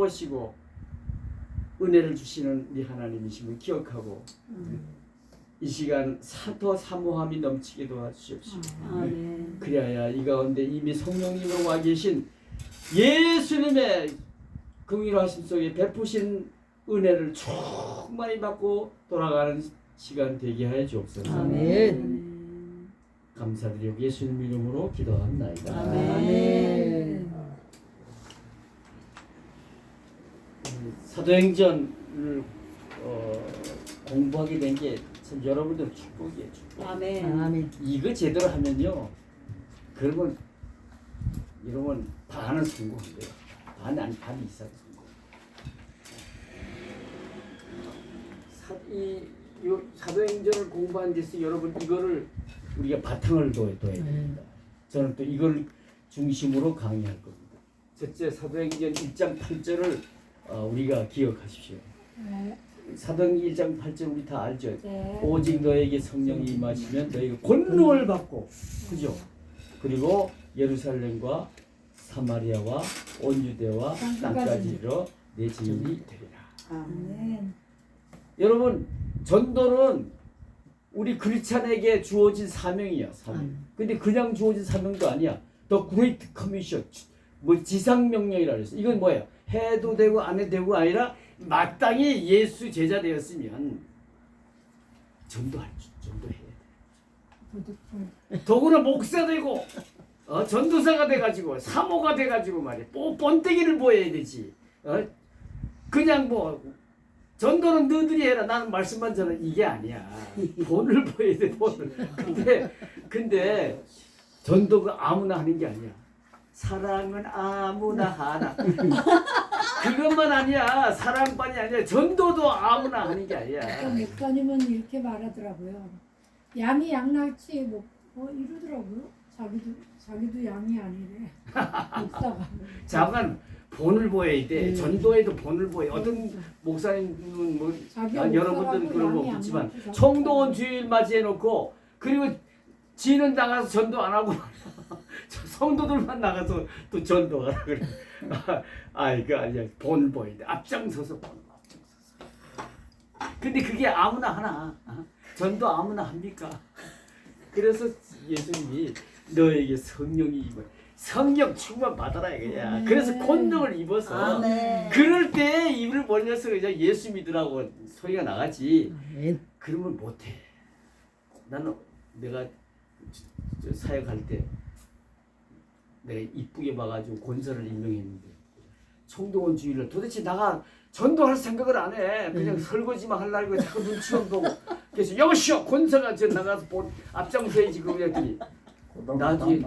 돌보시고 은혜를 주시는 우리 하나님이심을 기억하고 이 시간 더 사모함이 넘치게 도와주십시오. 아멘. 그리하여 이 가운데 이미 성령님으로 와 계신 예수님의 긍휼하심 속에 베푸신 은혜를 충만히 받고 돌아가는 시간 되게 하여 주옵소서. 아멘. 감사드리고 예수님 이름으로 기도합나이다. 아멘. 사도행전을 공부하게 된 게 참 여러분들 축복이에요. 축복. 아멘. 아멘. 이거 제대로 하면요. 그러면 이러면 반은 성공돼요. 반 이상 성공. 이 사도행전을 공부한 데서 여러분 이거를 우리가 바탕을 둬야 됩니다. 저는 또 이걸 중심으로 강의할 겁니다. 첫째 사도행전 1장 8절을 우리가 기억하십시오. 사도행전 1장 8절 우리 다 알죠? 네. 오직 너에게 성령이 임하시면 너희가 권능을 받고, 그죠? 그리고 예루살렘과 사마리아와 온 유대와 땅까지 이르러 내 증인이 되리라. 아멘. 여러분, 전도는 우리 크리스찬에게 주어진 사명이야, 사명. 근데 그냥 주어진 사명도 아니야. The Great Commission, 뭐 지상명령이라 그랬어. 이건 뭐예요? 해도 되고 안 해도 되고 아니라 마땅히 예수 제자 되었으면 전도해야 돼. 더구나 목사 되고 전도사가 돼가지고 사모가 돼가지고 말이야. 번데기를 보여야 되지. 그냥 뭐 전도는 너희들이 해라. 나는 말씀만 전해. 이게 아니야. 본을 보여야 돼. 본을. 근데 전도가 아무나 하는 게 아니야. 사랑은 아무나 하나. 그것만 아니야. 사랑만이 아니야. 전도도 아무나 하는 게 아니야. 목사님은 이렇게 말하더라고요. 양이 양날치 이러더라고요. 자기도 양이 아니래. 목사가. 잠깐 본을 보여야 돼. 전도에도 본을 보여. 어떤 목사님은 뭐 여러분들은 그런 거 없지만 청도원 주일 맞이해놓고 그리고 지는 나가서 전도 안 하고 성도들만 나가서 또 전도하라 그래. 이거 아니야. 본 보여야 돼. 앞장서서 본. 근데 그게 아무나 하나. 전도 아무나 합니까? 그래서 예수님이 너에게 성령이 임해. 성령 충만 받아라 이거야. 그래서 권능을 입어서 아멘. 그럴 때 입을 벌려서 그냥 예수 믿으라고 소리가 나가지. 아멘. 그러면 못해. 나는 내가 사역할 때 내가 이쁘게 봐가지고 권사를 임명했는데 청도원 주일날 도대체 나가 전도할 생각을 안 해. 그냥 설거지만 하려고 자꾸 눈치만 보고. 그래서 여보시오 권사가 저 나가서 앞장서야지 그랬더니 나중에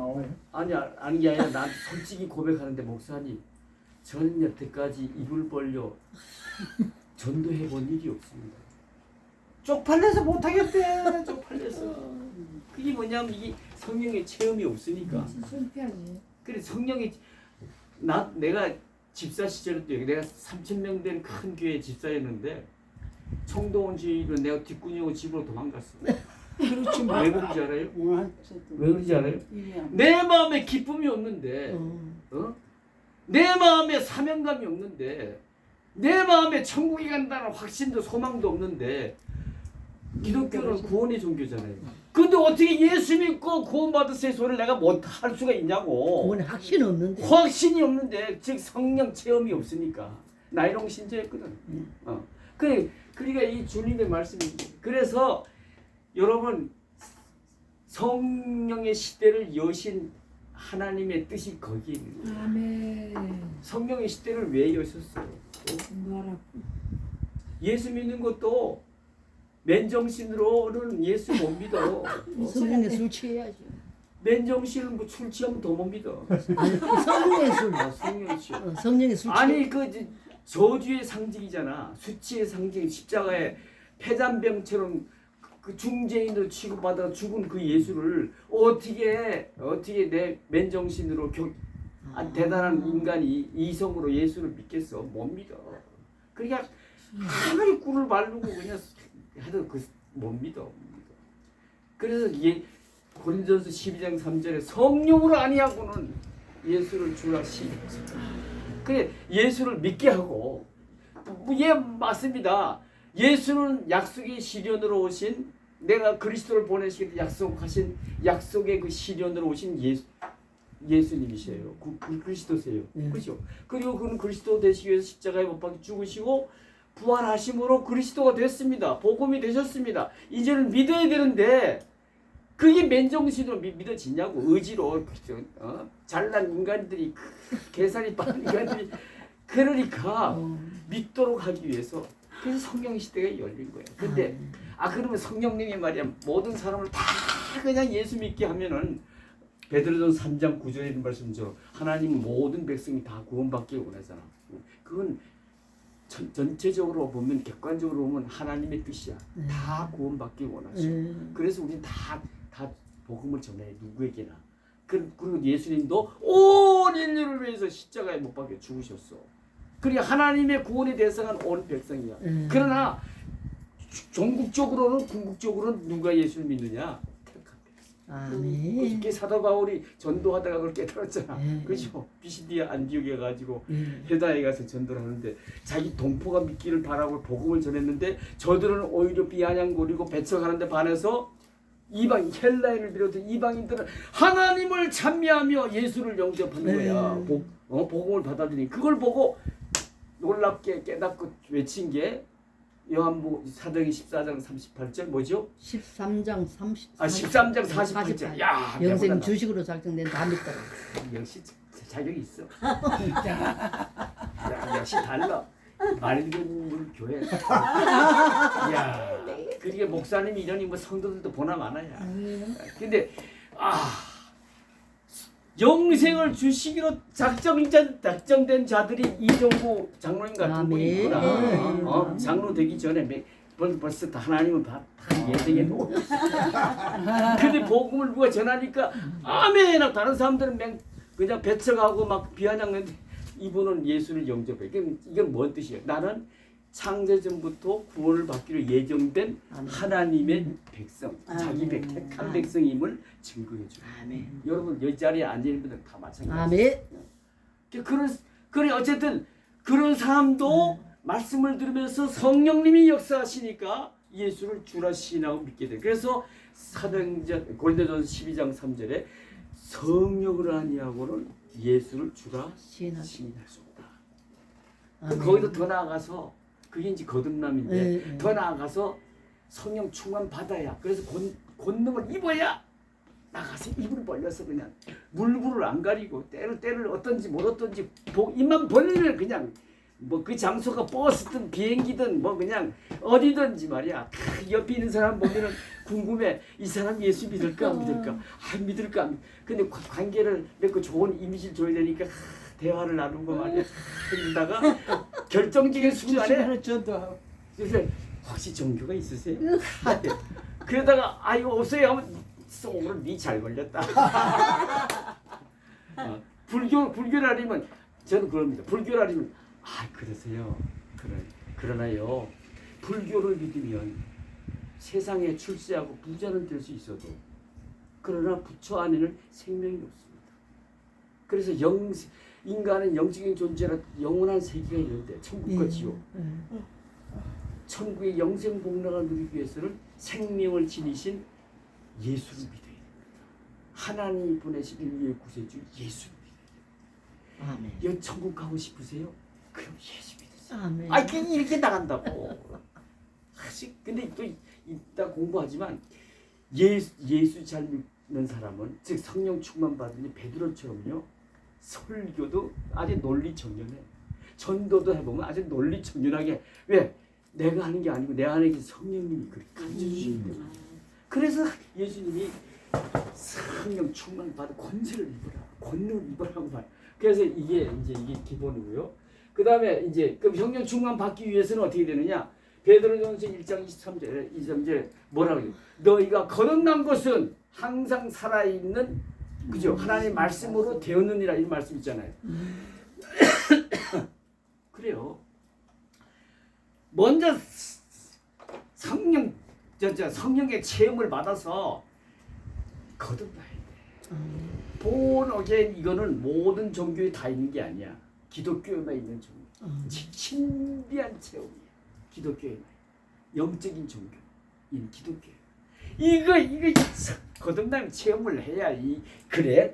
아니야 아는 게 아니라 나한테 솔직히 고백하는데 목사님 저는 여태까지 입을 벌려 전도해 본 일이 없습니다. 쪽팔려서 못하겠대. 쪽팔려서. 그게 뭐냐면 이게 성령의 체험이 없으니까. 창피하지. 그래 성령이 내가 집사 시절 때 내가 3,000명 된 큰 교회 집사였는데 청도원 주일은 내가 뒷구녕으로 집으로 도망갔어. 그렇지 왜 그런지 알아요? 왜 그런지 알아요? 내 마음에 기쁨이 없는데, 내 마음에 사명감이 없는데, 내 마음에 천국에 간다는 확신도 소망도 없는데, 기독교는 구원의 종교잖아요. 근데 어떻게 예수 믿고 구원받으세요 소리를 내가 못 할 수가 있냐고. 그건 확신 없는데. 확신이 없는데, 즉 성령 체험이 없으니까. 나이롱 신자였거든. 그러니까 이 주님의 말씀이 그래서 여러분 성령의 시대를 여신 하나님의 뜻이 거기에 있는 거예요. 아멘. 성령의 시대를 왜 여셨어요? 말하고. 예수 믿는 것도 맨정신으로는 예수 못 믿어. 성령의 술 취해야죠. 맨정신은 뭐 술 취하면 더 못 믿어. 아니, 성령의 술. 성령 취. 성령의 술 취해. 아니 저주의 상징이잖아. 수치의 상징. 십자가에 폐잔병처럼 그 중재인으로 취급받아 죽은 그 예수를 어떻게 내 맨정신으로 대단한 인간이 이성으로 예수를 믿겠어? 못 믿어. 그러니까 하늘의 꿀을 바르고 그냥 해도 못 믿어. 그래서 고린도전서 12장 3절에 성령으로 아니하고는 예수를 주라 시켰어. 그래 예수를 믿게 하고 예 맞습니다. 예수는 약속의 시련으로 오신 내가 그리스도를 보내시기 약속하신 약속의 그 시련으로 오신 예수님이세요. 그 그리스도세요. 그렇죠? 그리고 그는 그리스도 되시기 위해서 십자가에 못 박혀 죽으시고 부활하심으로 그리스도가 됐습니다. 복음이 되셨습니다. 이제는 믿어야 되는데 그게 맨정신으로 믿어지냐고 의지로 잘난 인간들이 계산이 빠른 인간들이 그러니까 믿도록 하기 위해서 그래서 성령 시대가 열린 거예요. 근데 그러면 성령님이 말이야 모든 사람을 다 그냥 예수 믿게 하면은 베드로전 3장 9절에 있는 말씀처럼 하나님은 모든 백성이 다 구원받기를 원하잖아. 그건 전체적으로 보면 객관적으로 보면 하나님의 뜻이야. 다 구원받기 원하셔. 그래서 우리는 다 복음을 전해 누구에게나. 그리고 예수님도 온 인류를 위해서 십자가에 못 박혀 죽으셨어. 그리고 하나님의 구원의 대상은 온 백성이야. 그러나 전국적으로는 궁극적으로는 누가 예수를 믿느냐? 아멘. 그렇게 사도 바울이 전도하다가 그걸 깨달았잖아. 그렇죠? 비시디아 안디옥에 가지고 헤다에 가서 전도를 하는데 자기 동포가 믿기를 바라고 복음을 전했는데 저들은 오히려 비아냥거리고 배척하는데 반해서 이방 헬라인을 비롯해 이방인들은 하나님을 찬미하며 예수를 영접하는 거야. 복음을 받아들이니 그걸 보고 놀랍게 깨닫고 외친 게 요한복음 사도행전 14장 38절 뭐죠? 13장 30. 13장 48절. 야, 영생 배고프다. 주식으로 작성된 다 믿더라. 역시 자격이 있어. 야, 역시 달라. 말근물 교회. 야, 그게 목사님이 이러니 뭐 성도들도 보나 마나야. 근데 영생을 주시기로 작정된 자들이 이종구 장로님 같은 분이 있구나. 장로 되기 전에 벌써 다 하나님은 다 예정해 놓고. 근데 복음을 누가 전하니까 아멘 하고 다른 사람들은 그냥 배척하고 막 비아냥는데 이분은 예수를 영접해. 이건 뭔 뜻이에요? 나는 창세전부터 구원을 받기로 예정된 하나님의 백성, 자기 택한 백성임을 증거해 줘요. 여러분 이 자리에 앉아 있는 분들 다 마찬가지예요. 그래 어쨌든 그런 사람도 말씀을 들으면서 성령님이 역사하시니까 예수를 주라 시인하고 믿게 돼. 그래서 사도행전 고린도전서 12장 3절에 성령을 아니하고는 예수를 주라 시인할 수 없다. 거기서 더 나아가서 그게 이제 거듭남인데 더 나아가서 성령 충만 받아야 그래서 권능을 입어야 나가서 입을 벌려서 그냥 물불을 안 가리고 때를 어떤지 못 어떤지 입만 벌리면 그냥 뭐 그 장소가 버스든 비행기든 뭐 그냥 어디든지 말이야 다 옆에 있는 사람 보면은 궁금해 이 사람 예수 믿을까 안 믿을까 믿을까 근데 관계를 맺고 좋은 이미지를 줘야 되니까 대화를 나누고 말이야 그러다가 결정적인 순간에 그래서 혹시 종교가 있으세요? 그러다가 아유 없어요 하면 오늘 니 잘 걸렸다. 불교라리면 저는 그럽니다. 불교라리면 그러세요. 그러나요 불교를 믿으면 세상에 출세하고 부자는 될 수 있어도 그러나 부처 안에는 생명이 없습니다. 그래서 인간은 영적인 존재라 영원한 세계가 있는데 천국과 지옥 천국의 영생복락을 누리기 위해서는 생명을 지니신 예수를 믿어야 됩니다. 하나님이 보내신 인류의 구세주 예수를 믿어야 돼요. 여기 천국 가고 싶으세요? 그럼 예수 믿으세요. 이렇게 나간다고. 근데 또 이따 공부하지만 예수 잘 믿는 사람은 즉 성령 충만 받으니 베드로처럼요. 설교도 아주 논리정연해. 전도도 해보면 아주 논리정연하게 왜? 내가 하는 게 아니고 내 안에 성령님이 그렇게 가르쳐주시는 거예요. 그래서 예수님이 성령 충만 받아 권세를 입어라, 권능을 입어라고 말. 그래서 이게 기본이고요. 그 다음에 이제 그럼 성령 충만 받기 위해서는 어떻게 되느냐? 베드로전서 1장 23절에 뭐라고 해요? 너희가 거듭난 것은 항상 살아있는 그죠? 하나님의 말씀으로 되었느니라 이 말씀 있잖아요. 그래요. 먼저 성령의 체험을 받아서 거듭나야 돼. 본 어게인 이거는 모든 종교에 다 있는 게 아니야. 기독교에만 있는 종교. 신비한 체험이야. 기독교에만 영적인 종교인 기독교. 이거 거듭남 체험을 해야 그래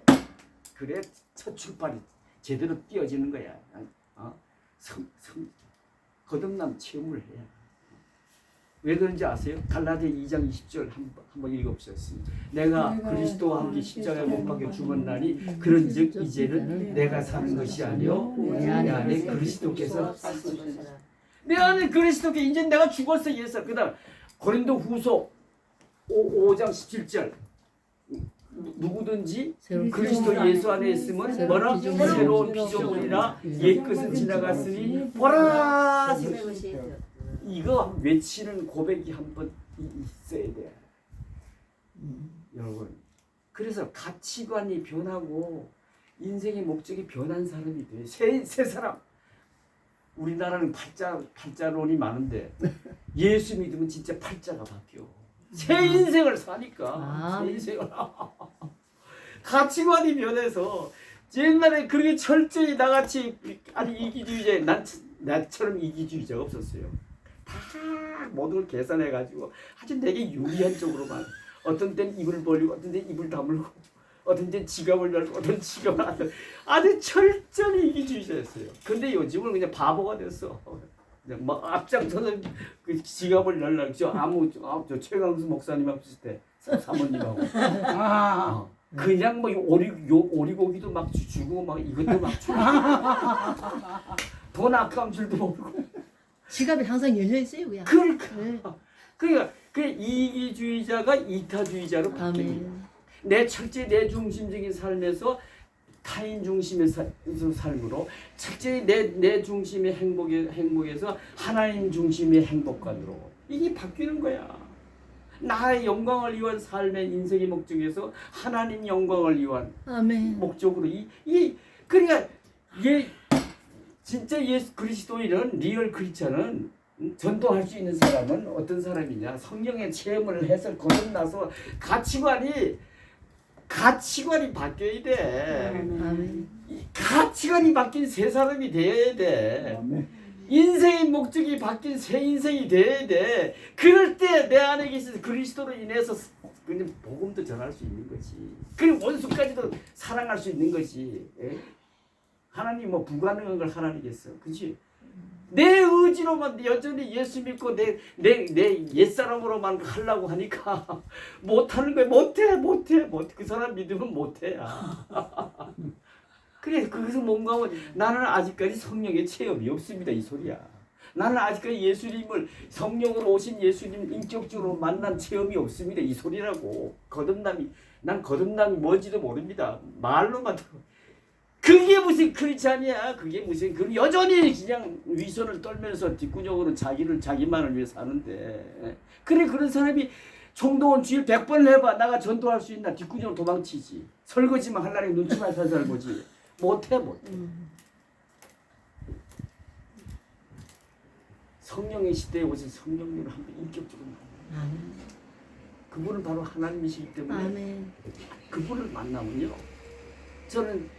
첫 출발이 제대로 띄어지는 거야. 거듭남 체험을 해야. 왜 그런지 아세요? 갈라디아 2장 20절 한번 읽어보셨어요. 내가 그리스도와 함께 십자가에 못 박혀 죽었나니 그런즉 이제는 내가 사는 것이 아니요 내 안에 그리스도께서 사시는. 내 안에 그리스도께 이제 내가 죽었어 예수. 그다음 고린도후서 5장 17절 누구든지 그리스도 예수 안에 있으면 뭐라 새로운 피조물이라 옛것은 지나갔으니 보라. 이거 외치는 고백이 한번 있어야 돼. 여러분. 그래서 가치관이 변하고 인생의 목적이 변한 사람이 돼. 새 사람. 우리나라는 팔자론이 많은데 예수 믿으면 진짜 팔자가 바뀌어. 새 인생을 사니까. 새 인생을. 가치관이 변해서 옛날에 그렇게 철저히 나같이 아니 이기주의자 나처럼 이기주의자가 없었어요. 다 모든 걸 계산해가지고 아주 내게 유리한 쪽으로만 어떤 때는 입을 벌리고 어떤 때는 입을 다물고 어떤 때는 지갑을 열고 어떤 지갑을 안 열고 아주 철저히 이기주의자였어요. 근데 요즘은 그냥 바보가 됐어. 그냥 막 앞장서서 그 지갑을 열라고 저 최강수 목사님하고 비슷해. 사모님하고 그냥 뭐 오리고기도 막 주고 막 이것도 막 주고 돈 아까운 줄도 모르고 지갑이 항상 열려 있어요, 그냥. 그러니까 그 이기주의자가 이타주의자로 바뀝니다. 내 철저히 내 중심적인 삶에서 타인 중심의 삶으로 철저히 내 중심의 행복에서 하나님 중심의 행복관으로 이게 바뀌는 거야. 나의 영광을 위한 삶의 인생의 목적에서 하나님 영광을 위한 목적으로 그러니까 진짜 예수 그리스도인은 리얼 크리스천은 전도할 수 있는 사람은 어떤 사람이냐? 성령의 체험을 해서 거듭나서 가치관이 바뀌어야 돼. 가치관이 바뀐 새 사람이 돼야 돼. 인생의 목적이 바뀐 새 인생이 돼야 돼. 그럴 때 내 안에 계신 그리스도로 인해서 그냥 복음도 전할 수 있는 거지. 그리고 원수까지도 사랑할 수 있는 거지. 하나님 뭐 불가능한 걸 하나님겠어, 그렇지? 내 의지로만 여전히 예수 믿고 내 옛사람으로만 하려고 하니까 못하는 거야. 못해. 그 사람 믿으면 못해야. 그래 거기서 뭔가 하면 나는 아직까지 성령의 체험이 없습니다 이 소리야. 나는 아직까지 예수님을 성령으로 오신 예수님 인격적으로 만난 체험이 없습니다 이 소리라고. 난 거듭남이 뭔지도 모릅니다. 말로만 들어. 그게 무슨 크리스찬이야. 그게 무슨 여전히 그냥 위선을 떨면서 뒷구녕으로 자기만을 위해 사는데. 그래 그런 사람이 총동원 주일 100번 해봐. 나가 전도할 수 있나? 뒷구녕으로 도망치지. 설거지만 하려니 눈치만 살살 보지. 못해. 성령의 시대에 오신 성령님을 한번 인격적으로 만나. 그분은 바로 하나님이시기 때문에 그분을 만나면요. 저는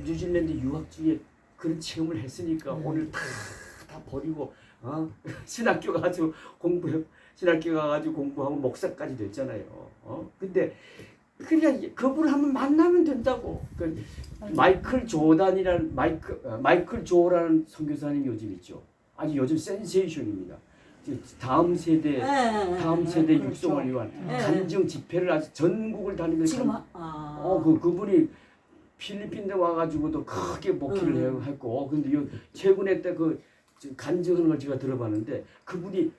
뉴질랜드 유학 중에 그런 체험을 했으니까 오늘 다 버리고 신학교 가가지고 공부하고 목사까지 됐잖아요. 근데 그냥 그분을 한번 만나면 된다고. 마이클 조라는 선교사님 요즘 있죠. 아주 요즘 센세이션입니다. 다음 세대 육성을 위한 간증 집회를 아주 전국을 다니면서 그분이 필리핀에 와가지고도 크게 목회를 했고, 근데 최근에 때 그 간증하는 걸 제가 들어봤는데 그분이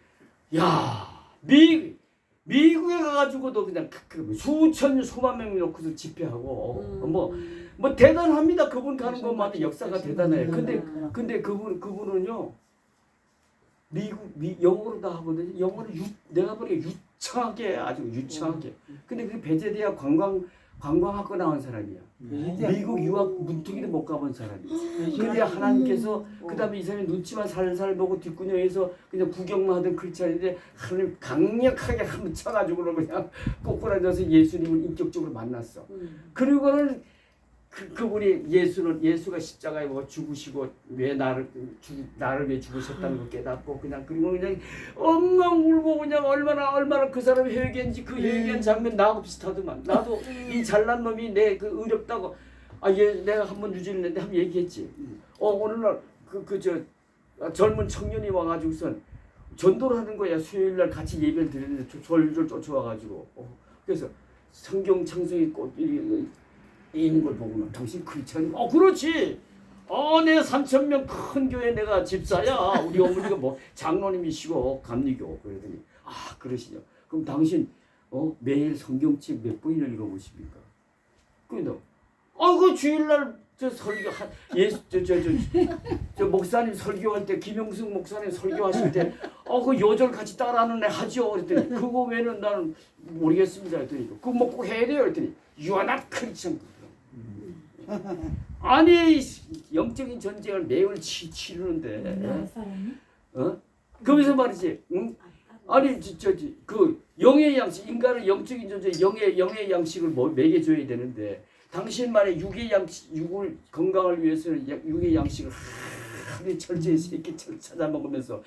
미국에 가가지고도 그냥 수만 명 놓고서 집회하고 뭐 대단합니다. 그분 가는 것마다 역사가 대단해요. 근데 그분은요 영어로 다 하거든요. 영어를 내가 보기에 유창하게 아주 유창하게. 근데 그 배제대학 관광학과 나온 사람이야. 미국 유학 문턱이도 못 가본 사람이야. 근데 하나님께서 그다음에 이 사람이 눈치만 살살 보고 뒷구녕에서 그냥 구경만 하던 크리스찬인데 하나님 강력하게 한번 쳐가지고 그냥 꼬꾸라져서 예수님을 인격적으로 만났어. 그리고는 그분이 예수가 십자가에 뭐 죽으시고 왜 나를 왜 죽으셨다는 걸 깨닫고 그냥 그리고 그냥 엉엉 울고 그냥 얼마나 그 사람이 회개한지 그 회개한 장면 나하고 비슷하더만. 나도 이 잘난 놈이 내 그 의롭다고 내가 한번 유진했는데 한번 얘기했지. 오늘날 젊은 청년이 와가지고선 전도를 하는 거야. 수요일 날 같이 예배를 드리는데 졸졸 쫓아와가지고 그래서 성경 창성이 꽃 있는 걸 보고는 당신 크리스찬이 그렇지. 내 3,000명 큰 교회 내가 집사야. 우리 어머니가 뭐 장로님이시고 감리교. 그러더니 그러시냐. 그럼 당신 매일 성경책 몇 번이나 읽어보십니까? 그런데 그 주일날 설교 저 목사님 설교할 때 김영승 목사님 설교하실 때 그 요절 같이 따라하는 애 하죠. 그랬더니 그거 외에는 나는 모르겠습니다. 그랬더니 그거 뭐 꼭 해야 돼요. 그랬더니 You are not Christian. 아니 영적인 전쟁을 매일 치르는데 사람이? 그러면서 말이지. 아니 그 영의 양식 인간은 영적인 존재 영의 양식을 먹여줘야 되는데 당신 말에 육을 건강을 위해서는 육의 양식을 하루에 철저히 3끼 찾아 먹으면서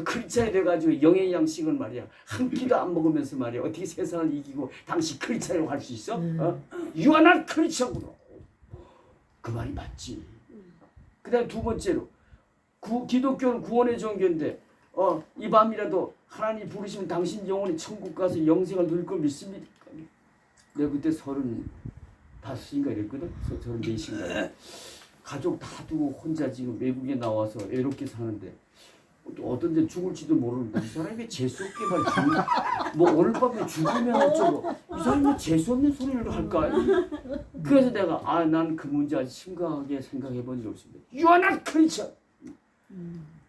크리스찬이 돼가지고 영의 양식을 말이야 한 끼도 안 먹으면서 말이야 어떻게 세상을 이기고 당신 크리스찬이라고 할 수 있어? You are not Christian. 그 말이 맞지. 그다음 두 번째로 기독교는 구원의 종교인데 이 밤이라도 하나님 부르시면 당신 영혼이 천국 가서 영생을 누릴 걸 믿습니까? 내가 그때 35인가 이랬거든. 34인가. 가족 다 두고 혼자 지금 외국에 나와서 외롭게 사는데 또 어떤 데 죽을지도 모르는데 이 사람이 재수없게 뭐 오늘 밤에 죽으면 어쩌고 이 사람이 재수없는 소리를 할까? 그래서 내가 난 그 문제 아주 심각하게 생각해 본 적 없습니다. You are not Christian.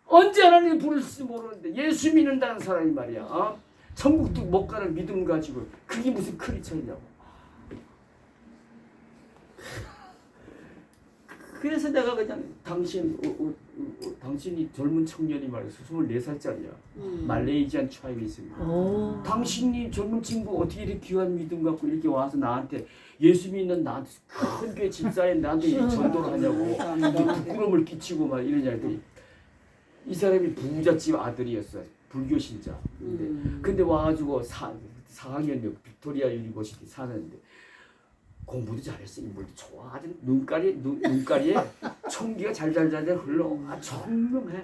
언제 하나님 부를지 모르는데 예수 믿는다는 사람이 말이야. 천국도 못 가는 믿음 가지고 그게 무슨 크리스찬이냐고. 그래서 내가 그냥 당신이 젊은 청년이 말이야 24살짜리야. 말레이시안 차이니스입니다. 당신이 젊은 친구 어떻게 이렇게 귀한 믿음 갖고 이렇게 와서 나한테 예수 믿는 나한테 큰 교회 집사에 나한테 전도를 하냐고 부끄러움을 끼치고 막 이러냐 했더니 이 사람이 부잣집 아들이었어요. 불교 신자. 근데 와가지고 4학년 빅토리아 유니버시티 사는데 공부도 잘했어. 인물도 좋아. 아주 눈가리에 총기가 잘잘 흘러. 정lum해.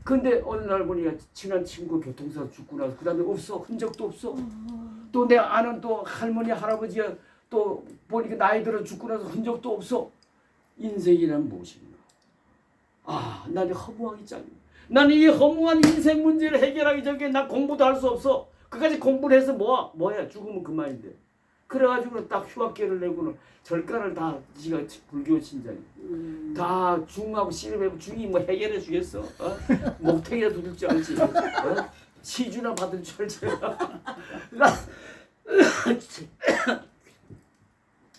근데 어느 날 보니까 친한 친구 교통사고 죽고 나서 그 다음에 없어. 흔적도 없어. 또 내 아는 또 할머니 할아버지가 또 보니까 나이 들어 죽고 나서 흔적도 없어. 인생이란 무엇인가? 나는 허무하기 짱. 나는 이 허무한 인생 문제를 해결하기 전에 나 공부도 할 수 없어. 그까지 공부를 해서 뭐야? 죽으면 그만인데. 그래가지고 딱 휴학계를 내고는 절가를 다 지가 불교 신자니 다 중하고 씨름해고 중이 뭐 해결해 주겠어? 목탱이라 두들 줄 알지? 시주나 받을 줄 알지?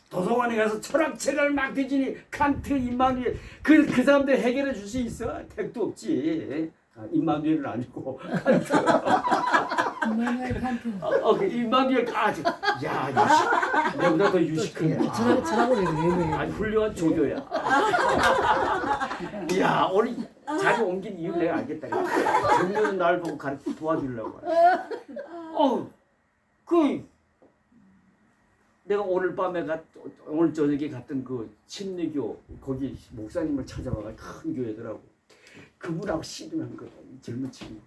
도서관에 가서 철학책을 막 뒤지니 칸트, 임마누엘 그 사람들 해결해 줄 수 있어? 택도 없지. 임마누엘은 아니고 칸트. 임마누엘 칸트. 그 임마누엘 아주 야 내보다 더 유식한. 저라고 왜 아주 훌륭한 조교야. 야 오늘 자리 옮긴 이유 내가 알겠다. 정면은 날 보고 도와주려고. 내가 오늘 저녁에 갔던 그 침례교 거기 목사님을 찾아와가 큰 교회더라고. 그분하고 씨름한 거야. 젊은 친구.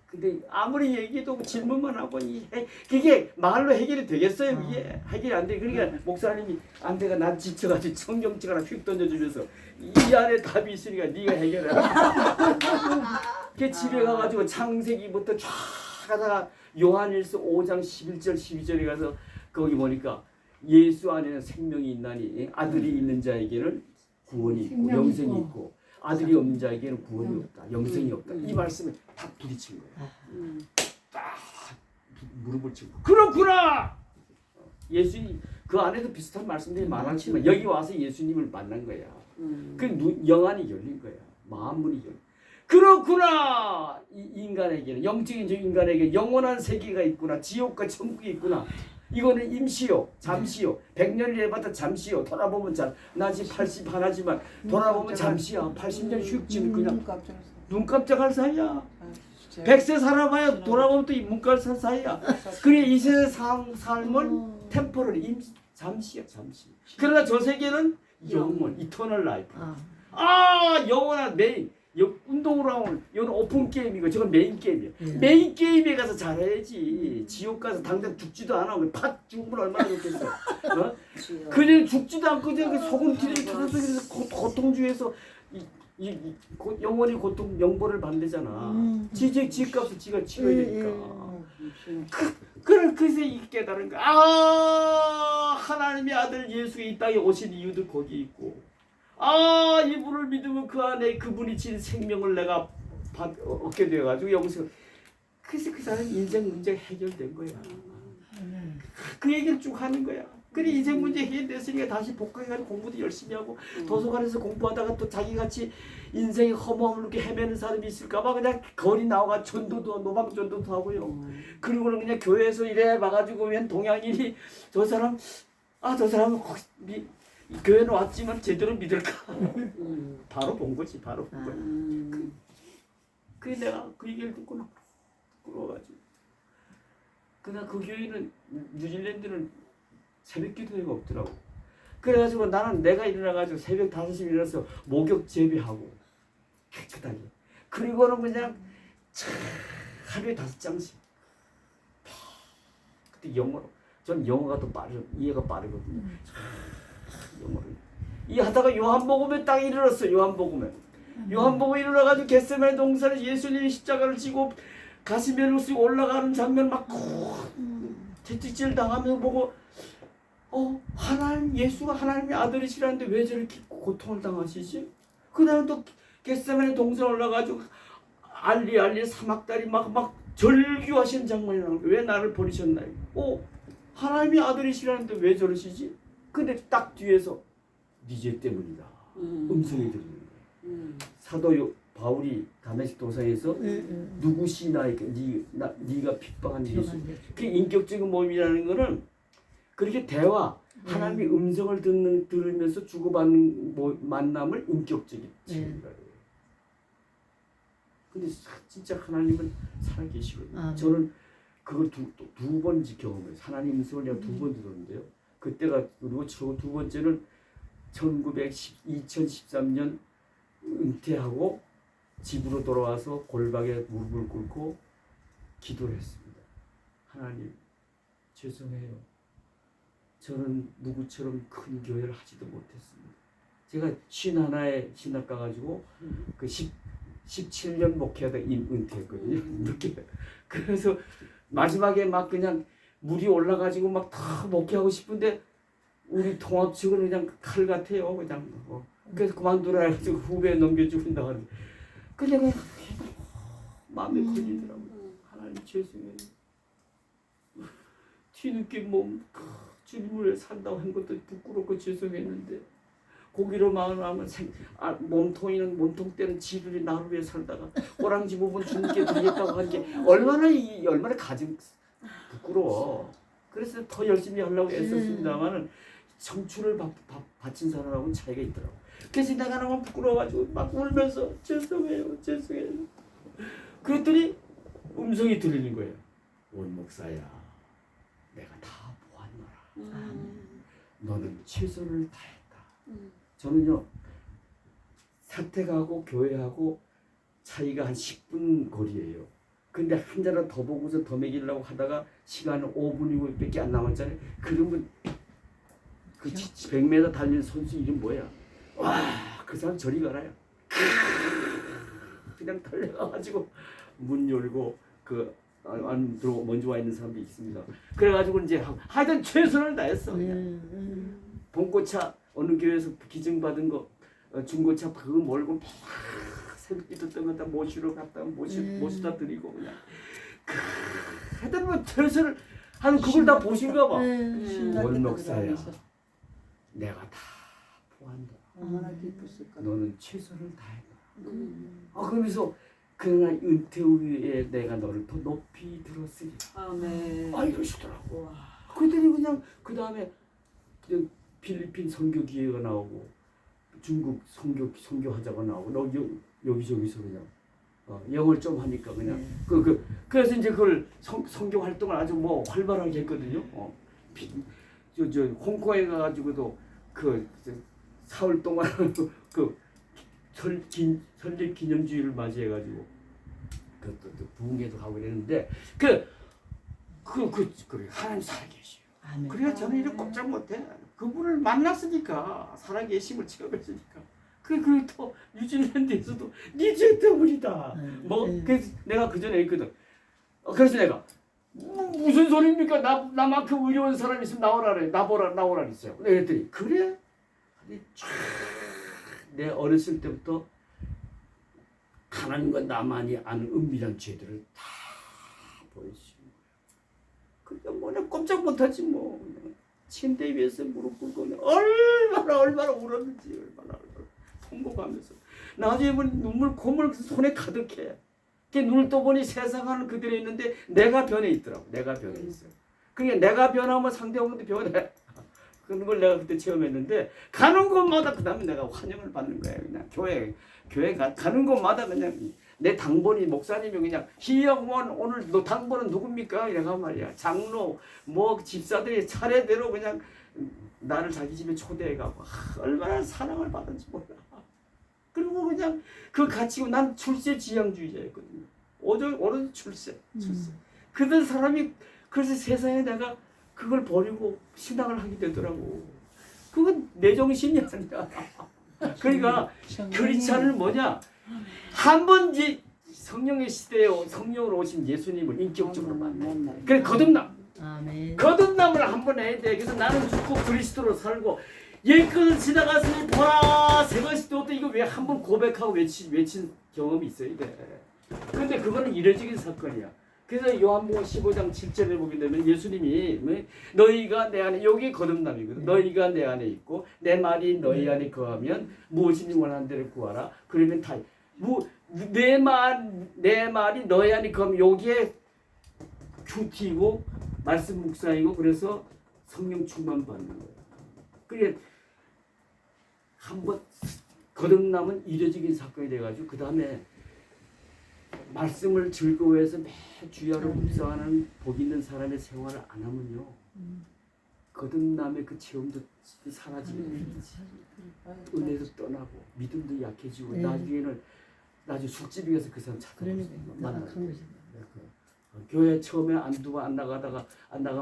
근데 아무리 얘기해도 질문만 하고 그게 말로 해결이 되겠어요? 이게 해결이 안 돼. 그러니까 목사님이 안돼가 난 지쳐가지고 성경책 하나 휙 던져주면서 이 안에 답이 있으니까 네가 해결해라. 그 집에 가가지고 창세기부터 쫙 하다가 요한일서 5장 11절 12절에 가서 거기 보니까 예수 안에는 생명이 있나니 아들이 있는 자에게는 구원이 있고 영생이 있고 아들이 없는 자에게는 구원이 없다. 영생이 없다. 이 말씀을 딱 부딪힌 거야. 딱 무릎을 치고 그렇구나. 예수님 그 안에도 비슷한 말씀들이 많았지만 여기 와서 예수님을 만난 거야. 그 영안이 열린 거야. 마음문이 열린. 그렇구나. 이 인간에게는 영적인 인간에게 영원한 세계가 있구나. 지옥과 천국이 있구나. 이거는 임시요, 잠시요. 100년이 해봤자 잠시요. 돌아보면 나지 80 하나지만 돌아보면 잠시야. 80년 휴직지는 그냥 눈 깜짝할 사이야. 100세 살아봐야 돌아보면 또 문깔살 사이야. 그래 이 세상 삶은 템포럴 잠시야, 잠시. 그러나 저 세계는 영원, 이터널 라이프. 영원한 메인. 운동으로 하면 이건 오픈 게임이고 저건 메인 게임이야. 메인 게임에 가서 잘해야지. 지옥 가서 당장 죽지도 않아. 팥 죽으면 얼마나 좋겠어. 어? 그냥 죽지도 않고 그냥 소금티를 털어서 고통 중에서 영원히 고통 영벌을 받는다잖아. 지 값을 지가 치러야 되니까. 그래서 이 깨달은 거야. 하나님의 아들 예수가 이 땅에 오신 이유도 거기 있고. 이분을 믿으면 그 안에 그분이 진 생명을 내가 얻게 돼가지고 여기서 그래서 그 사람 인생 문제 해결된 거야. 그 얘기를 쭉 하는 거야. 그래 인생 문제 해결됐으니까 다시 복학해가지고 공부도 열심히 하고 도서관에서 공부하다가 또 자기같이 인생의 허무함을 이렇게 헤매는 사람이 있을까봐 그냥 거리 나와가 전도도 노방 전도도 하고요. 그리고는 그냥 교회에서 이래 봐가지고 웬 동양인이 저 사람은 교회는 왔지만 제대로 믿을까? 바로 본 거지, 바로 본 거야. 그래 내가 그 얘기를 듣고 부끄러워가지고. 그러나 그 교회는 뉴질랜드는 새벽 기도회가 없더라고. 그래가지고 나는 내가 일어나가지고 새벽 5시에 일어나서 목욕 재배하고 깨끗하게. 그리고는 그냥 하루에 5장씩. 그때 영어로. 전 영어가 더 이해가 빠르거든요. 영어를. 이 하다가 요한복음에 딱 이르렀어. 요한복음에 일어나가지고 겟세마네 동산에 예수님이 십자가를 지고 가시면을 쓰고 올라가는 장면 막 채찍질 당하면서 보고 하나님 예수가 하나님의 아들이시라는데 왜 저렇게 고통을 당하시지? 그 다음에 또 겟세마네 동산 올라가지고 알리 사막다리 막 절규하시는 장면이 나오는 거야. 왜 나를 버리셨나요? 하나님의 아들이시라는데 왜 저러시지? 근데 딱 뒤에서 니제 때문이다. 음성이 들리는 거야. 사도 바울이 다메섹 도상에서 누구시 네가 핍박한 예수. 그 인격적인 모임이라는 거는 그렇게 대화, 하나님의 음성을 들으면서 주고받는 만남을 인격적인 친구라고 해요. 근데 진짜 하나님은 살아계시거든요. 저는 그걸 두 번 경험해요. 하나님 음성을 내가 2번 들었는데요. 그때가 그리고 두 번째는 2013년 은퇴하고 집으로 돌아와서 골방에 무릎을 꿇고 기도를 했습니다. 하나님 죄송해요. 저는 누구처럼 큰 교회를 하지도 못했습니다. 제가 51에 신학 가가지고 그 17년 목회하다 은퇴했거든요. 늦게. 그래서 마지막에 막 그냥 물이 올라가지고 막 다 목회하고 싶은데 우리 통합 측은 그냥 칼 같아요. 그냥 그래서 그만두라 해가지고 후배에 넘겨주고 나가는. 그냥 마음에 걸리더라고요. 하나님 죄송해요. 뒤늦게 주님을 산다고 한 것도 부끄럽고 죄송했는데 고기로 마음하면 몸통 때는 지루리 나를 위해 살다가 꼬랑지 부분 주님께 드리겠다고 하는 게 얼마나 가진 부끄러워. 그래서 더 열심히 하려고 애썼습니다만은 청춘을 바친 사람하고는 차이가 있더라고. 그래서 내가 너무 부끄러워가지고 막 울면서 죄송해요. 그랬더니 음성이 들리는 거예요. 원 목사야, 내가 다 보았노라. 너는 최선을 다했다. 저는요 사택하고 교회하고 차이가 한 10분 거리예요. 근데 한 잔을 더 보고서 더 먹이려고 하다가 시간은 5분이고밖에 안 남았잖아요. 그러면 그 100m 달리는 선수 이름 뭐야? 와, 그 사람 저리 가라요. 그냥 달려가가지고 문 열고 그 안 들어오고 먼저 와 있는 사람도 있습니다. 그래가지고 이제 하여튼 최선을 다했어. 봄고차 어느 교회에서 기증받은 거 중고차 그거 몰고 막 새벽기도 떠나다 모시러 갔다 모시다 드리고 그냥 하여튼 뭐 최선을 하는 그걸 다 보신가 봐. 원 목사야, 내가 다 보한다. 얼마나 기쁘실까. 너는 최선을 다했다. 그러면서 그날 은퇴 후에 내가 너를 더 높이 들었으리. 아멘. 이러시더라고. 그랬더니 그냥 그 다음에 필리핀 선교 기회가 나오고 중국 선교하자가 나오고 여기저기서 그냥 영어를 좀 하니까 그냥 그래서 이제 그걸 선교 활동을 아주 뭐 활발하게 했거든요. 저 홍콩에 가가지고도 사흘 동안 설립 기념주의를 맞이해가지고 또 부흥회도 가고 그랬는데 하나님 살아계시요. 아멘. 그래야 저는 이렇게 꼼짝 못해. 그분을 만났으니까 살아계심을 체험했으니까. 또 뉴질랜드에서도 네 죄 때문이다. 그래서 내가 그 전에 했거든. 그래서 내가 무슨 소리입니까? 나만큼 의로운 사람이 있으면 나오라 했어요. 그랬더니 그래? 내 어렸을 때부터 하나님과 나만이 아는 은밀한 죄들을 다 보여주시는 거예요. 그러니까 뭐냐 꼼짝 못하지 뭐. 침대 위에서 무릎 꿇고 얼마나 울었는지 얼마나 통곡하면서 나중에 보니 눈물 콧물 손에 가득해. 눈을 떠보니 세상은 그대로 있는데 내가 변해 있더라고. 내가 변해 있어요. 그러니까 내가 변하면 상대방도 변해. 그런 걸 내가 그때 체험했는데 가는 곳마다 그 다음에 내가 환영을 받는 거예요. 그냥 교회 가는 곳마다 그냥 내 당번이 목사님이 그냥 희영원 오늘 너 당번은 누굽니까? 이래가 말이야. 장로 뭐 집사들이 차례대로 그냥 나를 자기 집에 초대해가고 얼마나 사랑을 받은지 몰라. 그리고 그냥 그 가치고 난 출세 지향주의자였거든요. 오로지 출세. 그런 사람이 그래서 세상에 내가 그걸 버리고 신앙을 하게 되더라고. 그건 내 정신이 아니야. 그러니까 크리스찬은 뭐냐? 한 번 성령의 시대에 성령으로 오신 예수님을 인격적으로 만나. 그래 거듭남. 아멘. 거듭남을 한 번 해야 돼. 그래서 나는 죽고 그리스도로 살고 옛것을 지나갔으니 보라 새 것이 되었다. 이거 왜 한 번 고백하고 외친 경험이 있어야 돼. 근데 그거는 이례적인 사건이야. 그래서 요한복음 15장 7절에 보게 되면 예수님이 너희가 내 안에 여기 거듭남이거든. 너희가 내 안에 있고 내 말이 너희 안에 거하면 무엇이니 원하는 대로 구하라. 그러면 다 내 말이 너희 안에 거하면 여기에 큐티고 말씀 묵상이고 그래서 성령 충만 받는 거예요. 그게 한번 거듭남은 이례적인 사건이 돼가지고 그 다음에 말씀을 즐거워해서 매 주야로 묵상하는 복 있는 사람의 생활을 안 하면요 거듭남의 그 체험도 사라지게 은혜도 떠나고 믿음도 약해지고 나중에 술집에 가서 그 사람 만나요. 교회 처음에 안 나가다가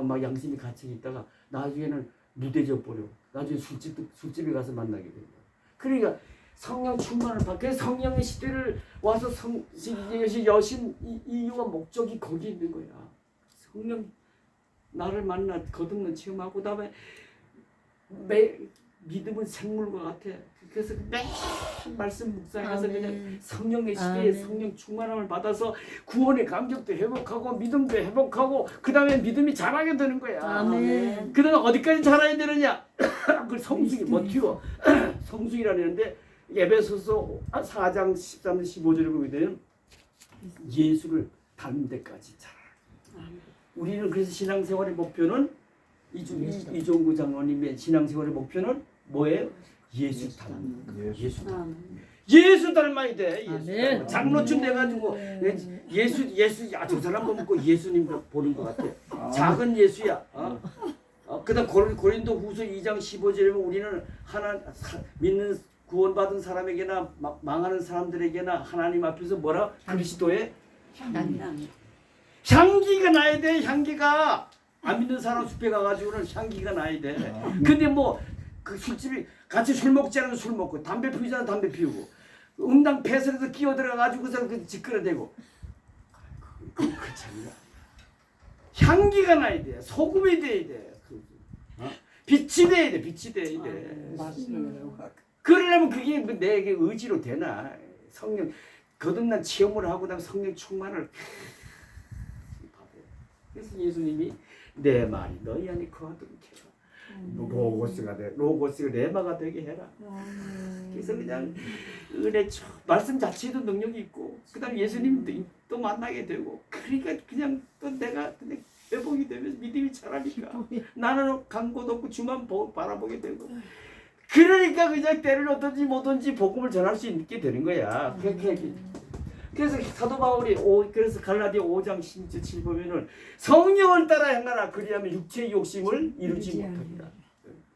막 양심이 갇혀 있다가 나중에는 무뎌져 버려. 나중에 술집에 가서 만나게 됩니다. 그러니까 성령 충만을 받고 그래서 성령의 시대를 와서 여신 이유와 목적이 거기 있는 거야. 성령 나를 만나 거듭난 체험하고 그다음에 믿음은 생물과 같아. 그래서 매 말씀 묵상해서 그냥 성령의 시대에 성령 충만함을 받아서 구원의 감격도 회복하고 믿음도 회복하고 그 다음에 믿음이 자라게 되는 거야. 아멘. 그 다음에 어디까지 자라야 되느냐? 그 성숙이 버티고 성숙이라는데 에베소서 4장 13절 15절에 보게 되면 예수를 닮는 데까지 자라. 우리는 그래서 신앙생활의 목표는 이종구 장로님의 신앙생활의 목표는 뭐예요? 예수 닮는 예수 닮아야 돼. 장로쯤 돼가지고 예수 저 사람 보면 예수님 보는 것 같아. 작은 예수야. 그다음 고린도 후서 2장 15절에 보면 우리는 믿는 구원받은 사람에게나 망하는 사람들에게나 하나님 앞에서 뭐라? 그리스도의 향기가 나야 돼. 향기가 안 믿는 사람 숲에 가가지고는 향기가 나야 돼. 근데 뭐 그 술집이 같이 술 먹지 않으면 술 먹고 담배 피우잖아 담배 피우고 응당 폐설에서 끼어 들어가지고서 그 지끌어대고 그렇잖아. 향기가 나야 돼. 소금이 돼야 돼. 빛이 돼야 돼. 빛이 돼야 돼. 그러려면 그게 내게 의지로 되나? 성령 거듭난 체험을 하고 나면 성령 충만을 그래서 예수님이 내 말이 너희 안에 거하도록 해라. 로고스가 레마가 되게 해라. 그래서 그냥 은혜 말씀 자체도 능력이 있고 그다음 예수님도 또 만나게 되고 그러니까 그냥 또 내가 근데 회복이 되면서 믿음이 자라니까 나는 간 곳 없고 주만 바라보게 되고 그러니까 그냥 때를 어떤지 뭐든지 복음을 전할 수 있게 되는 거야. 그래서 사도 바울이 그래서 갈라디아 5장 17 보면은 성령을 따라 행하라 그리하면 육체의 욕심을 이루지 못하리라.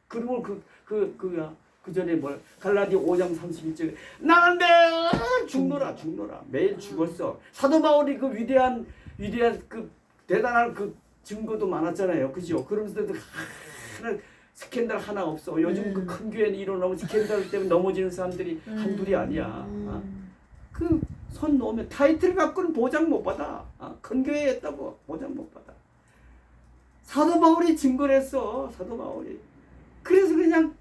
그리고 그 전에 갈라디아 5장 31절에 나는 매일 죽노라 매일 죽었어. 사도 바울이 그 위대한 그 대단한 그 증거도 많았잖아요. 그죠? 그러면서도 스캔들 하나 없어. 요즘 그 큰 교회는 일어나면 스캔들 때문에 넘어지는 사람들이 한둘이 아니야. 그 손 놓으면 타이틀 갖고는 보장 못 받아. 큰 교회였다고 보장 못 받아. 사도 바울이 증거를 했어. 사도 바울이. 그래서 그냥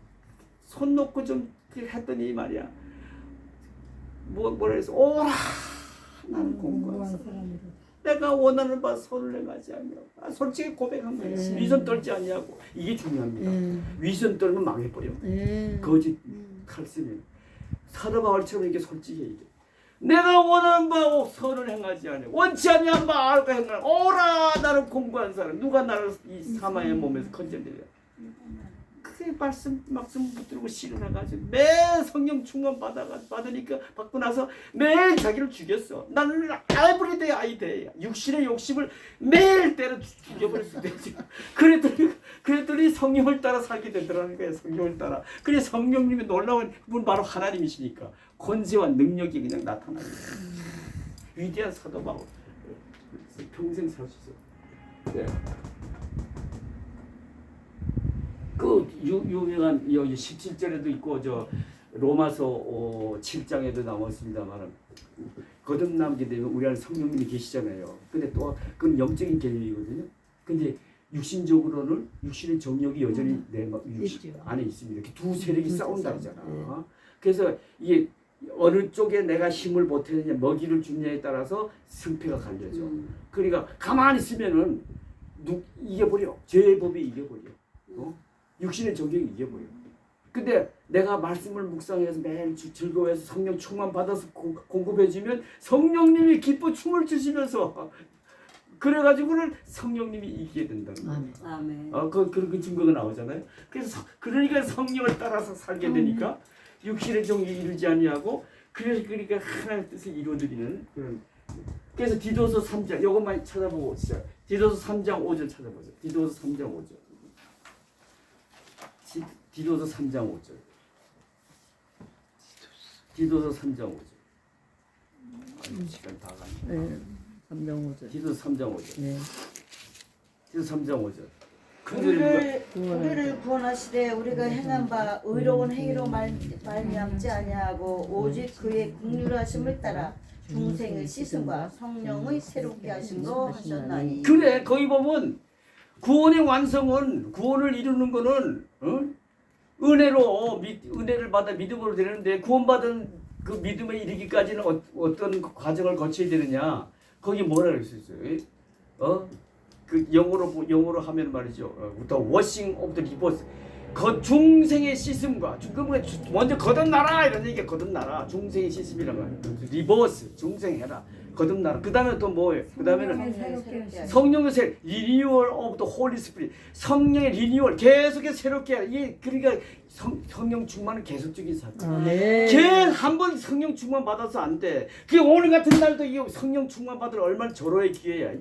손 놓고 좀 했더니 말이야. 뭐라 해서 오라 나는 공부한 사람. 내가 원하는 바 손을 내가지 아니하고 솔직히 고백한 거야. 위선 떨지 아니하고 이게 중요합니다. 위선 떨면 망해버려. 거짓 칼쓰면 사도 바울처럼 이렇게 솔직히 얘기해. 내가 원하는 바 선을 행하지 아니하고 원치 아니한 바 알고 행하라. 오라 나는 공부한 사람. 누가 나를 이 사마의 몸에서 건져내려. 그 말씀 붙들고 실현해가지고 매일 성령 충만 받으니까 받고 나서 매일 자기를 죽였어. 나는 에브리데이 아이데이야. 육신의 욕심을 매일 때려 죽여버릴 수 있지. 그랬더니 성령을 따라 살게 되더라는 거예요. 성령을 따라. 그래 성령님이 놀라운 분 바로 하나님이시니까 권세와 능력이 그냥 나타나요. 위대한 사도 바울 평생 살 수 있어. 네. 그 유명한 여기 17절에도 있고 저 로마서 7장에도 나왔습니다만 거듭나게 되면 우리 안에 성령님이 계시잖아요. 근데 또 그건 영적인 개념이거든요. 근데 육신적으로는 육신의 정욕이 여전히 내 육신 안에 있습니다. 이렇게 두 세력이 싸운다 그러잖아. 그래서 이게 어느 쪽에 내가 힘을 보태느냐 먹이를 주느냐에 따라서 승패가 갈려져. 그러니까 가만히 있으면은 이겨버려. 죄의 법이 이겨버려. 육신의 정욕이 이겨버려. 근데 내가 말씀을 묵상해서 매일 즐거워해서 성령 충만 받아서 공급해주면 성령님이 기뻐 춤을 추시면서 그래가지고는 성령님이 이기게 된다는 거예요. 아멘. 그 증거가 나오잖아요. 그래서 그러니까 성령을 따라서 살게 되니까 육신의 정욕이 이루지 아니하고 그러니까 하나님의 뜻을 이루어드리는 그런. 그래서 디도서 3장 이것만 찾아보고 시작. 디도서 3장 5절 찾아보죠. 디도서 3장 5절. 디도서 3장 5절. 디도서 3장 5절. 시간 다 가네. 네. 3장 5절. 디도서 3장 5절. 네. 디도서 3장 5절. 우리를 구원하시되 우리가 행한 바 의로운 행위로 말미암지 아니하고 오직 그의 긍휼하심을 따라 중생의 씻음과 성령의 새롭게 하심으로 하셨나니. 그래 거기 보면 구원의 완성은 구원을 이루는 거는 은혜를 받아 믿음으로 되는데 구원받은 그 믿음에 이르기까지는 어떤 과정을 거쳐야 되느냐. 거기 뭐라 그랬었어요? 그 영어로 하면 말이죠. The washing of the rivers. 중생의 씻음과 먼저 거듭나라 이런 얘기가 거듭나라. 중생의 씻음이라는 거예요. 리버스 중생해라. 거듭나라. 그 다음에 또 뭐예요? 그 다음에는 성령의 리뉴얼 오브 더 홀리 스피릿. 성령의 리뉴얼 계속해서 새롭게 해라. 이게 그러니까 성령 충만은 계속적인 사건. 걔 한 번 성령 충만 받아서 안 돼. 그 오늘 같은 날도 이 성령 충만 받을 얼마나 절호의 기회야.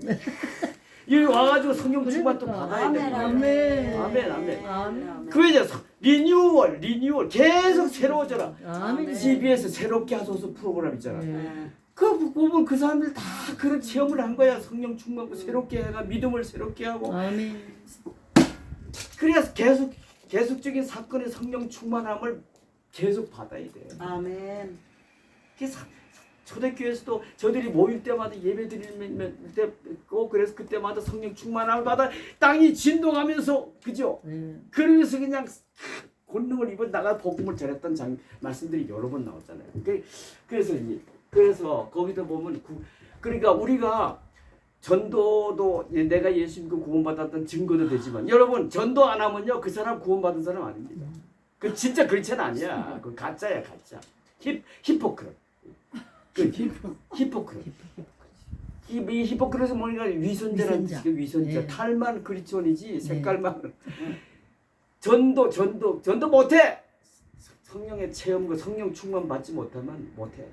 여기 와가지고 성령 충만 또 받아야 돼. 아멘. 그 이제 리뉴얼 계속 새로워져라. CBS 새롭게 하소서 프로그램 있잖아. 그 보면 그 사람들 다 그런 체험을 한 거야. 성령 충만고 새롭게 해가 믿음을 새롭게 하고. 그래서 계속적인 사건의 성령 충만함을 계속 받아야 돼. 아멘. 그래서 초대교회에서도 저들이 모일 때마다 예배 드리면 그래서 그때마다 성령 충만함을 받아 땅이 진동하면서 그죠? 그러면서 그냥 권능을 입어 나가 복음을 전했던 말씀들이 여러 번 나왔잖아요. 그래서 거기서 보면 그러니까 우리가 전도도 내가 예수님과 구원받았던 증거도 되지만 여러분 전도 안 하면요 그 사람 구원받은 사람 아닙니다. 그 진짜 그리스도는 아니야. 그 가짜야 가짜. 히포크릇. 히포크릇. 이 히포크레스 뭐니까 위선자라는 위선자. 뜻이에요. 위선자. 네. 탈만 그리스도인이지 색깔만. 전도 못해. 성령의 체험과 성령 충만 받지 못하면 못해.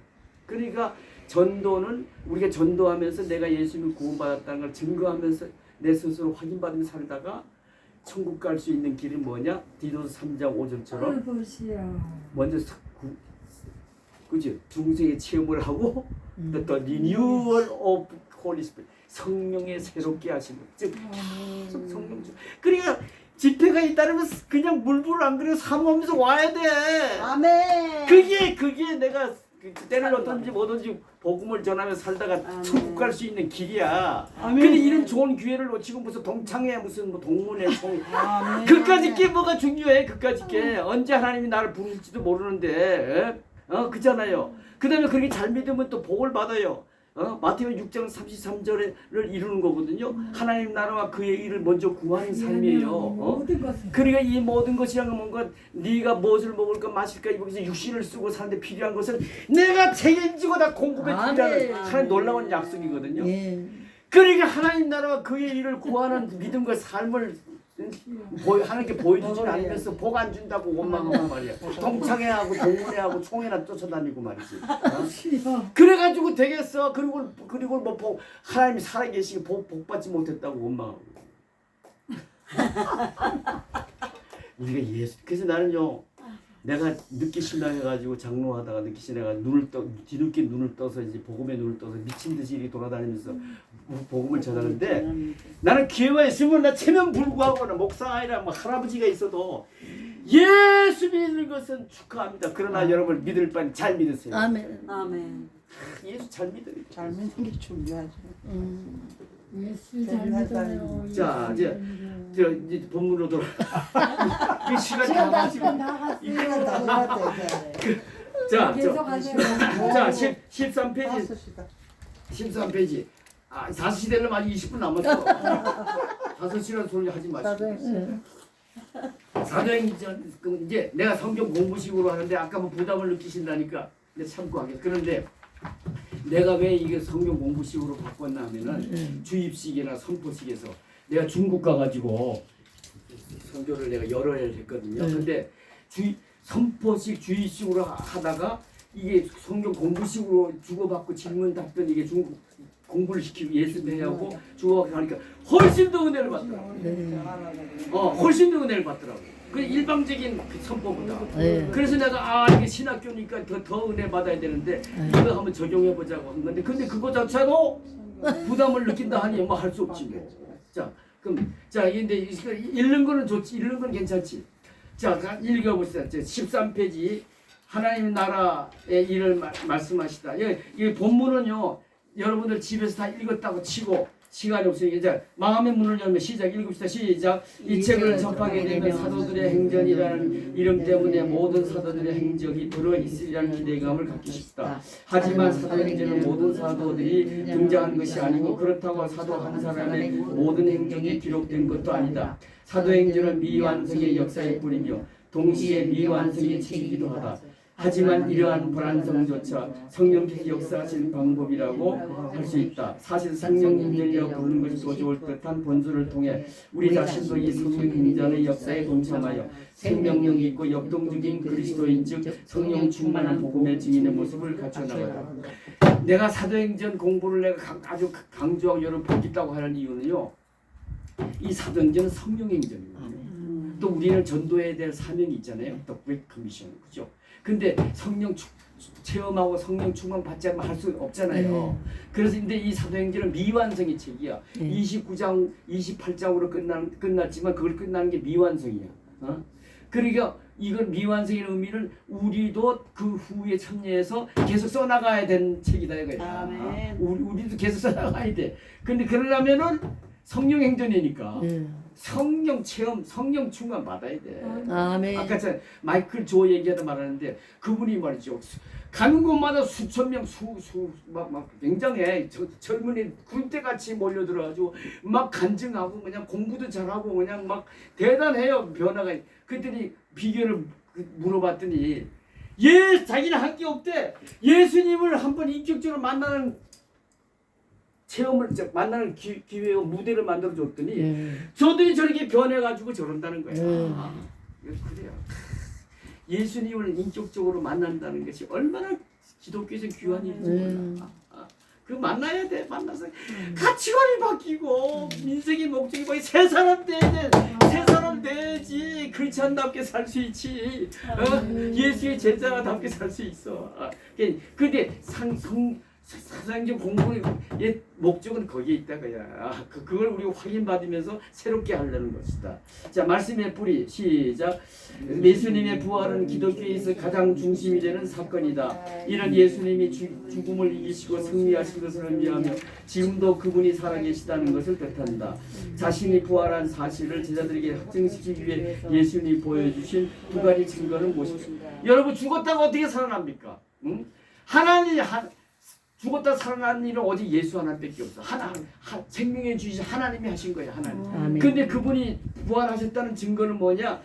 그러니까 전도는 우리가 전도하면서 내가 예수님을 구원받았다는 걸 증거하면서 내 스스로 확인받으며 살다가 천국 갈 수 있는 길은 뭐냐? 디도서 3장 5절처럼 먼저 그지? 중생의 체험을 하고 the renewal of Holy Spirit 성령의 새롭게 하시는 즉 성령 그러니까 집회가 있다면 그냥 물불 안 그래도 사모하면서 와야 돼. 아멘. 그게 내가 때를 어떤지 뭐든지 복음을 전하며 살다가 천국 갈 수 있는 길이야. 근데 이런 좋은 기회를 놓치고 무슨 동창회 무슨 뭐 동문회 총 그까짓 게 뭐가 중요해. 그까짓 게 언제 하나님이 나를 부르실지도 모르는데 그잖아요. 그다음에 그렇게 잘 믿으면 또 복을 받아요. 마태복음 6장 33절을 이루는 거거든요. 하나님 나라와 그의 일을 먼저 구하는 삶이에요. 그러니까 이 모든 것이란 뭔가 네가 무엇을 먹을까 마실까 여기서 육신을 쓰고 사는데 필요한 것을 내가 책임지고 다 공급해 주라는 하나님 놀라운 약속이거든요. 예. 그러니까 하나님 나라와 그의 일을 구하는 믿음과 삶을 하나님께 보여주지 않으면서 복 안 준다고 원망하고 말이야. 동창회하고 동문회하고 총회나 쫓아다니고 말이지. 그래가지고 되겠어. 그리고 뭐 복, 하나님이 살아계시고 복 받지 못했다고 원망하고. 우리가 예수 그래서 나는요. 내가 늦게 신앙해가지고 장로하다가 늦게 신앙해가지고 뒤늦게 눈을 떠서 이제 복음에 눈을 떠서 미친 듯이 이렇게 돌아다니면서 복음을 전하는데 나는 기회가 있으면 나 체면 불구하거나 목사가 아니라 뭐 할아버지가 있어도 예수 믿는 것은 축하합니다. 그러나 여러분 믿을 바는 잘 믿으세요. 아멘. 아멘. 예수 잘 믿어요. 잘 믿는 게 중요하죠. 예수 잘 믿어요. 자 이제 본문으로 돌아. 이 시간이 다 마시고. 이거는 다 해야 돼. 계속 하세요. 자 13페이지. 5시다. 13페이지. 5시 되려면 아직 20분 남았어. 5시라는 소리 하지 마시고. 사도행전 이제 내가 성경 공부식으로 하는데 아까 뭐 부담을 느끼신다니까 내가 참고 하겠. 그런데 내가 왜 이게 성경 공부식으로 바꿨냐면은 주입식이나 선포식에서 내가 중국 가가지고 선교를 내가 여러 해를 했거든요. 근데 선포식 주입식으로 하다가 이게 성경 공부식으로 주고받고 질문 답변 이게 중국 공부를 시키고 예습해하고 주고받고 하니까 훨씬 더 은혜를 받더라고. 훨씬 더 은혜를 받더라고. 그 일방적인 그 선포보다. 그래서 내가 이게 신학교니까 더 은혜 받아야 되는데 이거 한번 적용해 보자고 한 건데 근데 그거 자체도 부담을 느낀다 하니 뭐 할 수 없지 뭐. 자 그럼 근데 읽는 거는 좋지, 읽는 건 괜찮지. 자 읽어봅시다. 13페이지 하나님 나라의 일을 말씀하시다. 이 본문은요. 여러분들 집에서 다 읽었다고 치고 시간이 없으니까 이제 마음의 문을 열면 시작 읽읍시다. 시작. 이 책을 접하게 되면 사도들의 행전이라는 이름 때문에 모든 사도들의 행적이 들어있으리라는 기대감을 갖기 쉽다. 하지만 사도행전은 모든 사도들이 등장한 것이 아니고 그렇다고 사도 한 사람의 모든 행적이 기록된 것도 아니다. 사도행전은 미완성의 역사의 뿌리며 동시에 미완성의 책이기도 하다. 하지만 이러한 불완성조차 성령께서 역사하시는 방법이라고 할 수 있다. 사실 성령 행전이라고 부르는 것이 더 좋을 듯한 본주를 통해 우리 자신도 이 성령 행전의 역사에 동참하여 생명력이 있고 역동적인 그리스도인 즉 성령 충만한 복음의 증인의 모습을 갖춰나가다. 내가 사도행전 공부를 내가 아주 강조하고 여러분 보겠다고 하는 이유는요. 이 사도행전은 성령 행전입니다. 또 우리는 전도에 대한 사명이 있잖아요. The Great Commission, 그죠? 근데 성령 체험하고 성령 충만 받지 않으면 할 수 없잖아요. 그래서 근데 이 사도행전은 미완성의 책이야. 29장, 28장으로 끝났지만 그걸 끝나는 게 미완성이야. 그러니까 이건 미완성의 의미는 우리도 그 후에 참여해서 계속 써나가야 되는 책이다 이거야. 우리도 계속 써나가야 돼. 근데 그러려면은 성령 행전이니까 성령 체험, 성령 충만 받아야 돼. 아멘. 아까 전 마이클 조 얘기하다 말하는데 그분이 말이죠. 가는 곳마다 수천 명, 막 굉장해. 젊은이 굴대같이 몰려들어가지고 막 간증하고 그냥 공부도 잘하고 그냥 막 대단해요 변화가. 그랬더니 비결을 물어봤더니 자기는 한 게 없대. 예수님을 한번 인격적으로 만나는 체험을 만나는 기회와 무대를 만들어 줬더니 예. 저들이 저렇게 변해가지고 저런다는 거야. 예. 그래요. 예수님을 인격적으로 만난다는 것이 얼마나 기독교에서 귀한 일인지 몰라. 그 만나야 돼. 만나서 가치관이 바뀌고 민생의 목적이 바뀌고 새 사람 돼야 돼. 새 사람 돼야지 크리스찬답게 살 수 있지. 예수의 제자답게 살 수 있어. 근데 사상적 공부의 목적은 거기에 있다고야. 그걸 우리가 확인받으면서 새롭게 하려는 것이다. 자, 말씀의 뿌리 시작. 예수님의 부활은 기독교에서 가장 중심이 되는 사건이다. 이는 예수님이 죽음을 이기시고 승리하신 것을 의미하며 지금도 그분이 살아계시다는 것을 뜻한다. 자신이 부활한 사실을 제자들에게 확증시키기 위해 예수님이 보여주신 두 가지 증거는 무엇입니까? 여러분, 죽었다가 어떻게 살아납니까? 응? 하나님 죽었다 살아난 일은 오직 예수 하나밖에 없어. 생명의 주이신 하나님이 하신 거예요. 하나님. 아멘. 근데 그분이 부활하셨다는 증거는 뭐냐?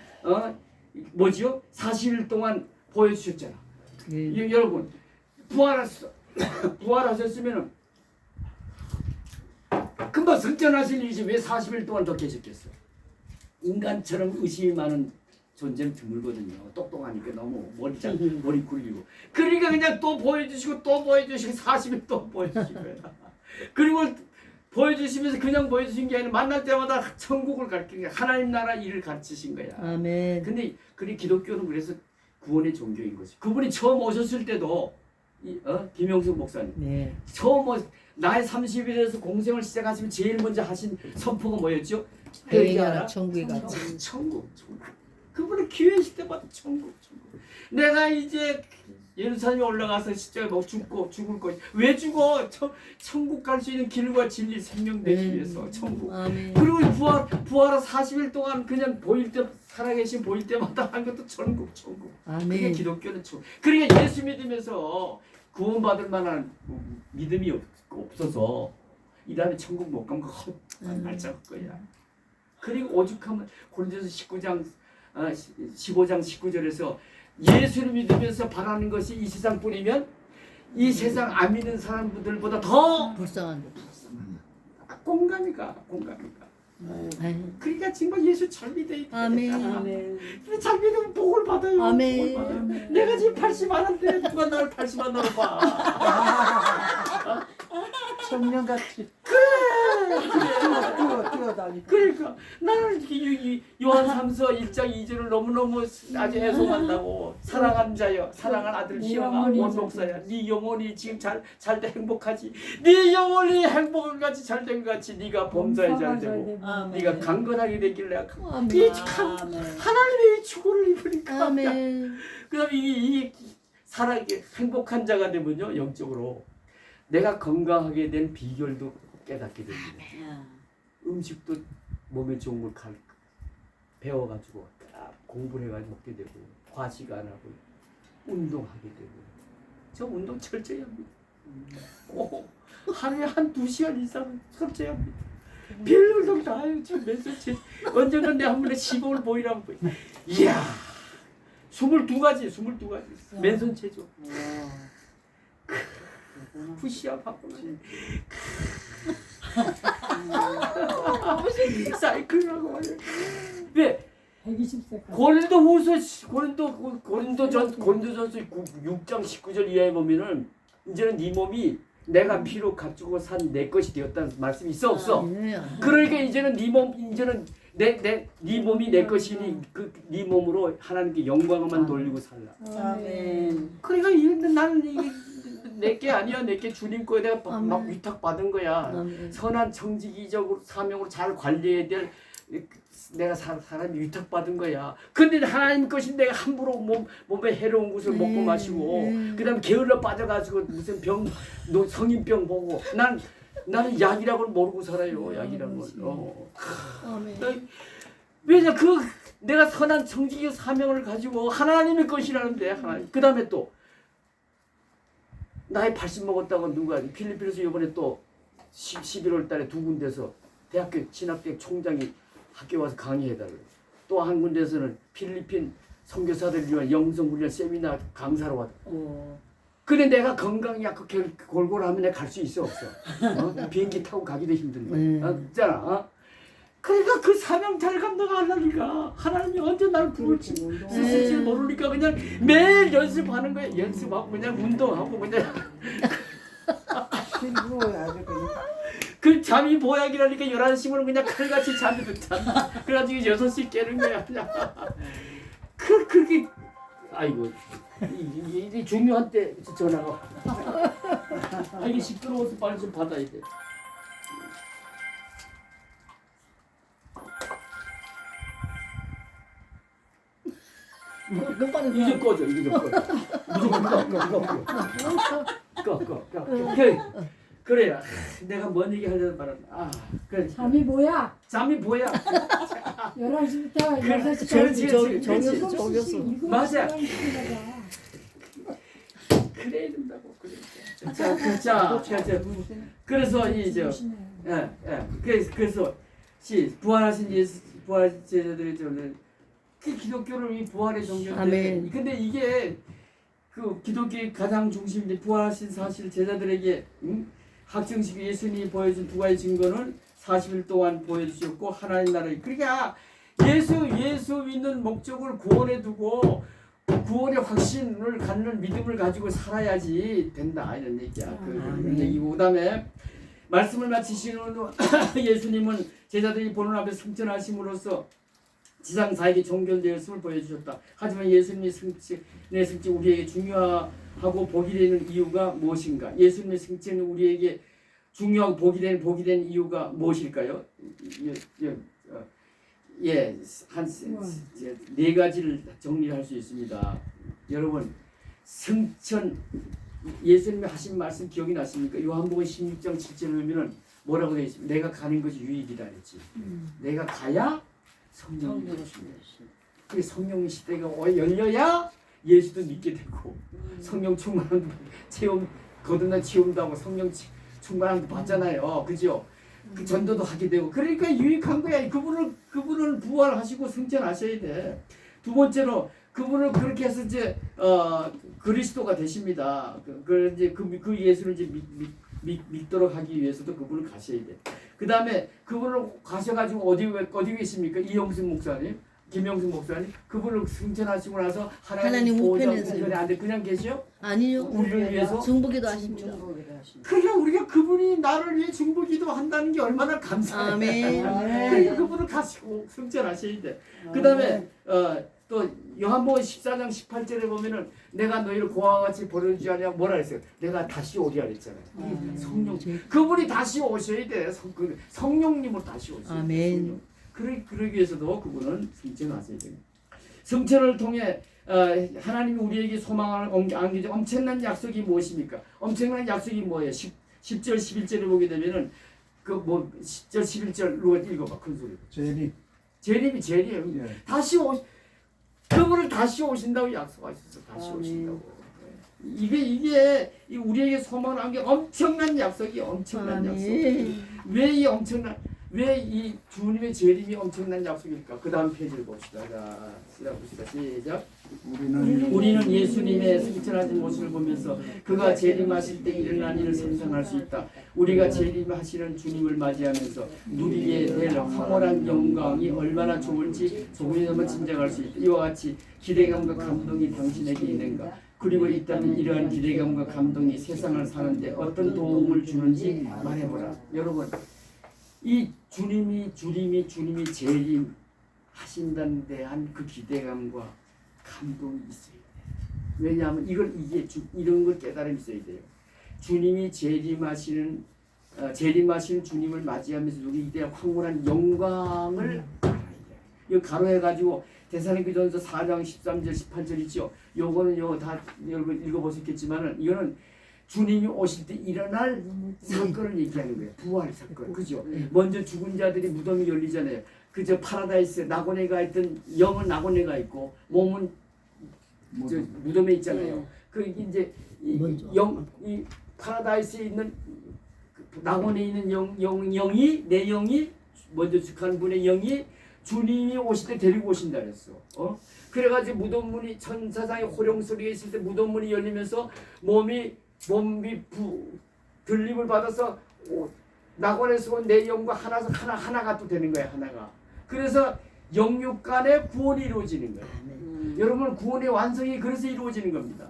뭐지요? 40일 동안 보여주셨잖아. 예. 여러분, 부활하셨으면 금방 승천하신 일이지 왜 40일 동안 더 계셨겠어? 인간처럼 의심이 많은 존재는 드물거든요. 똑똑하니까 너무 머리 굴리고. 그러니까 그냥 또 보여주시고 또 보여주시고 40일 또 보여주신 거야. 그리고 보여주시면서 그냥 보여주신 게 아니라 만날 때마다 천국을 가르치는 거야. 하나님 나라 일을 가르치신 거야. 아멘. 근데 기독교는 그래서 구원의 종교인 거지. 그분이 처음 오셨을 때도 김영숙 목사님 네. 처음 나이 30일에서 공생을 시작하시면 제일 먼저 하신 선포가 뭐였죠? 회개하라 천국에 가라. 천국. 그분이 기회 있을 때마다 천국. 내가 이제 예루살렘에 올라가서 진짜 뭐 죽을 거. 왜 죽어? 천국 갈 수 있는 길과 진리 생명 되기 위해서 천국. 아멘. 그리고 부활한 40일 동안 그냥 살아계신 보일 때마다 한 것도 천국. 그게 아멘. 기독교는 천국. 그러니까 예수 믿으면서 구원받을 만한 믿음이 없어서 이 다음에 천국 못 가면 말짱할 거야. 그리고 오죽하면 고린도서 15장 19절에서 예수를 믿으면서 바라는 것이 이 세상뿐이면 이 세상 안 믿는 사람들보다 더 불쌍한데. 공감이가. 아멘. 그러니까 정말 예수 잘 믿어야 돼. 아멘. 근데 잘 믿으면 복을 받아요. 아멘. 복을 받아요. 내가 지금 80만 원인데 누가 나를 80만 원으로 봐. 청년같이 뛰어다니고. 그러니까 나는 요한 3서 1장 2절을 너무너무 아주 애송한다고. 사랑한 자여, 사랑한 아들 시영아, 원목사야, 네 영혼이 지금 잘돼 행복하지. 네 영혼이 행복을 같이 잘된 것 같이 네가 범사에 잘되고 네가 강건하게 되길래 하나님의 이 축복을 입으니까. 아멘. 그다음에 이 살아게 행복한 자가 되면요, 영적으로 내가 건강하게 된 비결도 깨닫게 됩니다. 음식도 몸에 좋은 걸 배워가지고 공부를 해가지고 먹게 되고, 과식 안 하고 운동하게 되고. 저 운동 철저히 합니다. 하루에 한 2시간 이상 철저히 합니다. 별일도 다 해요. 지금 맨손체 언젠가 내 한 번에 시범을 보이라고. 이야, 22가지 맨손 체조. 푸시업 하고 사이클하고 왜 120세 고린도전서 6장 19절 이하에 보면은 이제는 네 몸이 내가 피로 갖추고 산 내 것이 되었다는 말씀이 있어 없어? 그러니까 이제는 네 몸이 내 것이니 네 몸으로 하나님께 영광만 돌리고 살라. 아멘. 그러니까 나는 이게 내게 아니야. 내게 주님 거에 내가 막 위탁받은 거야. 아멘. 선한 정직이적으로 사명으로 잘 관리해야 될 내가 사람이 위탁받은 거야. 근데 하나님 것인 내가 함부로 몸에 해로운 것을 먹고 마시고 그다음에 게을러 빠져가지고 무슨 성인병 보고 나는 약이라고 모르고 살아요. 약이라고. 아멘. 왜냐 내가 선한 정직의 사명을 가지고 하나님의 것이라는데 하나님. 그다음에 또 나이 80 먹었다고 누가 필리핀에서 이번에 또 11월 달에 2군데서 대학교 진학대 총장이 학교 와서 강의해달라고. 또 한 군데서는 필리핀 선교사들 위한 영성훈련 세미나 강사로 왔다. 근데 내가 건강이 약간 골골하면 내가 갈 수 있어 없어? 비행기 타고 가기도 힘든데. 있잖아. 그러니까 그 사명 잘 감당하려니까 하나님이 언제 나를 부를지 쓰실지 모르니까 그냥 매일 연습하는 거야. 연습하고 그냥 운동하고 그냥 아주 그냥. 그 잠이 보약이라니까 11시면 그냥 칼같이 잠이 듣잖아. 그래가지고 6시 깨는 거야 그냥. 그렇게 아이고 이 중요한 때 전화가 이게 시끄러워서 빨리 좀 받아야 돼. 이제 꺼져. 무조건 꺼. 그래. 내가 뭔 얘기 하려는 바람. 그래. 잠이 뭐야? 잠이 뭐야? 11시부터 그렇지, 6시까지 그렇지. 맞아. 그래야 된다고. 그래. 자. 그래서 그래서 부활하신 예수 부활 제자들이 저는 그 기독교를 이 부활의 종교인데 아멘. 근데 이게 그 기독교의 가장 중심인데 부활하신 사실 제자들에게 학정식 예수님이 보여준 두 가지 증거는 40일 동안 보여주셨고 하나님 나라에 그러니까 예수 믿는 목적을 구원에 두고 구원의 확신을 갖는 믿음을 가지고 살아야지 된다 이런 얘기야. 그런 얘기고 그다음에 말씀을 마치신 후 예수님은 제자들이 보는 앞에 승천하심으로써 지상사에게 종결되었음을 보여주셨다. 하지만 예수님의 승천이 우리에게 중요하고 복이 되는 이유가 무엇인가? 예수님의 승천이 우리에게 중요하고 복이 되는 이유가 무엇일까요? 한 네 가지를 정리할 수 있습니다. 여러분 승천 예수님이 하신 말씀 기억이 나십니까? 요한복음 16장 7절에 보면은 뭐라고 되어 있습니까? 내가 가는 것이 유익이다 그랬지. 내가 가야 성령이 오십니다. 그 성령 시대가 열려야 예수도 믿게 되고 성령 충만한 체험 거듭난 체험도 하고 성령 충만한 거 받잖아요. 그죠? 그 전도도 하게 되고 그러니까 유익한 거야. 그분을 부활하시고 승천하셔야 돼. 두 번째로 그분을 그렇게 해서 이제 그리스도가 되십니다. 그 예수를 이제 믿도록 하기 위해서도 그분을 가셔야 돼. 그 다음에 그분을 가셔가지고 어디 계십니까? 이영승 목사님, 김영승 목사님, 그분을 승천하시고 나서 하나님 우편에 안 돼 그냥 계시요? 아니요. 우리를 위해서 중보기도 하십니다. 그러니까 우리가 그분이 나를 위해 중보기도 한다는 게 얼마나 감사해. 아멘. 그러니까 그분을 가시고 승천하셔야 돼. 그 다음에 또 요한복음 14장 18절에 보면은 내가 너희를 고아와 같이 버려주지 않냐 뭐라 했어요? 내가 다시 오리라 했잖아요. 성령 그분이 다시 오셔야 돼. 성령님으로 다시 오셔야 돼. 아멘. 그러기 위해서도 그분은 승천하셔야 돼요. 승천을 통해 하나님이 우리에게 소망을 안기죠. 엄청난 약속이 무엇입니까? 엄청난 약속이 뭐예요? 10절 11절에 보게 되면은 10절 11절 누가 읽어봐 큰 소리. 재림이에요. 다시 그분을 다시 오신다고 약속하셨어. 다시 오신다고. 이게 우리에게 소망을 안게 엄청난 약속이 엄청난 약속. 왜 이 주님의 재림이 엄청난 약속일까? 그 다음 페이지를 봅시다. 자, 시작. 우리는 예수님의 승천하신 모습을 보면서 그가 재림하실 때 일어난 일을 상상할 수 있다. 우리가 재림하시는 주님을 맞이하면서 누리게 될 황홀한 영광이 얼마나 좋을지 조금이나마 짐작할 수 있다. 이와 같이 기대감과 감동이 당신에게 있는가? 그리고 있다면 이러한 기대감과 감동이 세상을 사는데 어떤 도움을 주는지 말해보라. 여러분 이 주님이 재림 하신다는 대한 그 기대감과 감동이 있어야 돼요. 왜냐하면 이런 걸 깨달음이 있어야 돼요. 주님이 재림하시는 주님을 맞이하면서 누리게 될 황홀한 영광을 알아야 돼요. 이거 가로해가지고 데살로니가전서 4장 13절 18절 있죠. 요거는 다 여러분 읽어보셨겠지만은 이거는 주님이 오실 때 일어날 사건을 얘기하는 거예요. 부활 사건. 그죠? 먼저 죽은 자들이 무덤이 열리잖아요. 그저 파라다이스 낙원에가 있던 영은 낙원에가 있고 몸은 무덤에 있잖아요. 그 이제 이 파라다이스에 있는 낙원에 있는 영이 내 영이 먼저 죽은 분의 영이 주님이 오실 때 데리고 오신다 그랬어. 그래가지고 무덤문이 천사장의 호령 소리가 있을 때 무덤문이 열리면서 몸이 들림을 받아서 낙원에서 내 영과 하나가 또 되는 거야. 하나가. 그래서 영육 간의 구원이 이루어지는 거예요. 여러분 구원의 완성이 그래서 이루어지는 겁니다.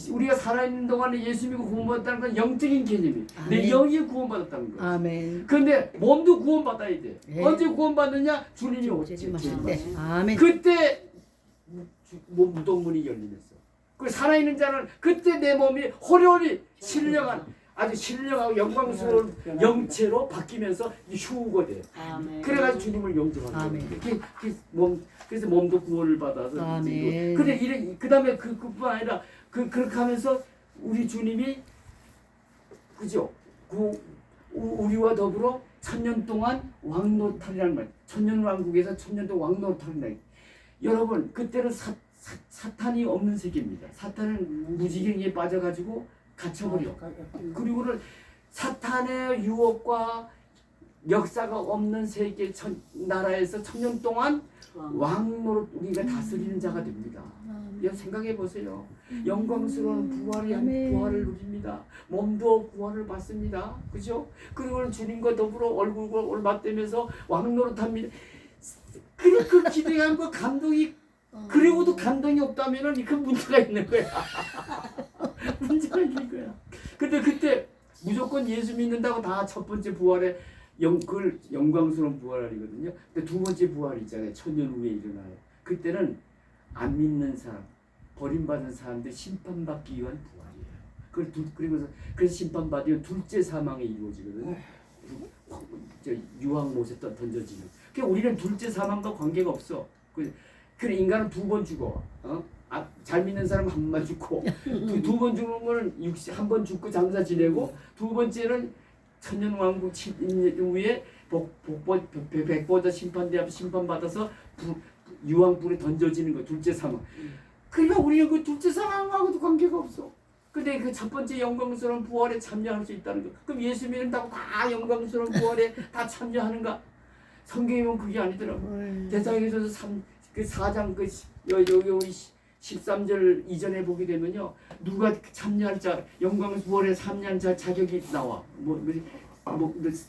우리가 살아있는 동안에 예수 믿고 구원받았다는 건 영적인 개념이 내 아멘. 영이 구원받았다는 거예요. 아멘. 그런데 몸도 구원받아야 돼. 네. 언제 구원받느냐? 주님이 오지 오실 마실 때. 때. 아멘. 그때 무덤문이 열리면서 그 살아있는 자는 그때 내 몸이 호련히 신령한 아주 신령하고 영광스러운 영체로 바뀌면서 휴가 돼요. 아멘. 그래가지고 주님을 영접하는 아멘. 거예요. 그래서 몸도 구원을 받아서. 아멘. 근데 그 다음에 그뿐 아니라 그렇게 하면서 우리 주님이 그죠? 우리와 더불어 1000년 동안 왕노탈이라는 말. 천년왕국에서 1000년 동안 왕노탈이라는. 여러분 그때는 사탄이 없는 세계입니다. 사탄은 무지개에 빠져가지고 갇혀버려. 그리고는 사탄의 유혹과 역사가 없는 세계 나라에서 1000년 동안 왕노로 우리가 다스리는 자가 됩니다. 여러분 생각해 보세요. 영광스러운 부활을 누립니다. 몸도 구원을 받습니다. 그죠? 그리고 주님과 더불어 얼굴을 맞대면서 왕노릇합니다. 그 기대감과 감동이 그리고도 감동이 없다면은 그 문제가 있는 거야. 문제가 있는 거야. 근데 그때 무조건 예수 믿는다고 다 첫 번째 부활에 그걸 영광스러운 부활이거든요. 근데 두 번째 부활 있잖아요. 1000년 후에 일어나요. 그때는 안 믿는 사람, 버림받은 사람들 심판받기 위한 부활이에요. 그래서 심판받으면 둘째 사망이 이루어지거든요. 유황못에 던져지는. 그러니까 우리는 둘째 사망과 관계가 없어. 그래 인간은 2번 죽어. 잘 믿는 사람은 한 번만 죽고 두 번 죽는 거는 한 번 죽고 장사 지내고 두 번째는 천년왕국 후에 백보자 심판받아서 유황불에 던져지는 거 둘째 사망. 그러니까 우리는 그 둘째 사망하고도 관계가 없어. 근데 그 첫 번째 영광스러운 부활에 참여할 수 있다는 거. 그럼 예수 믿는다고 다 영광스러운 부활에 다 참여하는가? 성경에 보면 그게 아니더라고. 대사에게서 4장 여기 우리 13절 이전에 보게 되면요. 누가 참여할 자 영광 부활에 참여한 자 자격이 나와.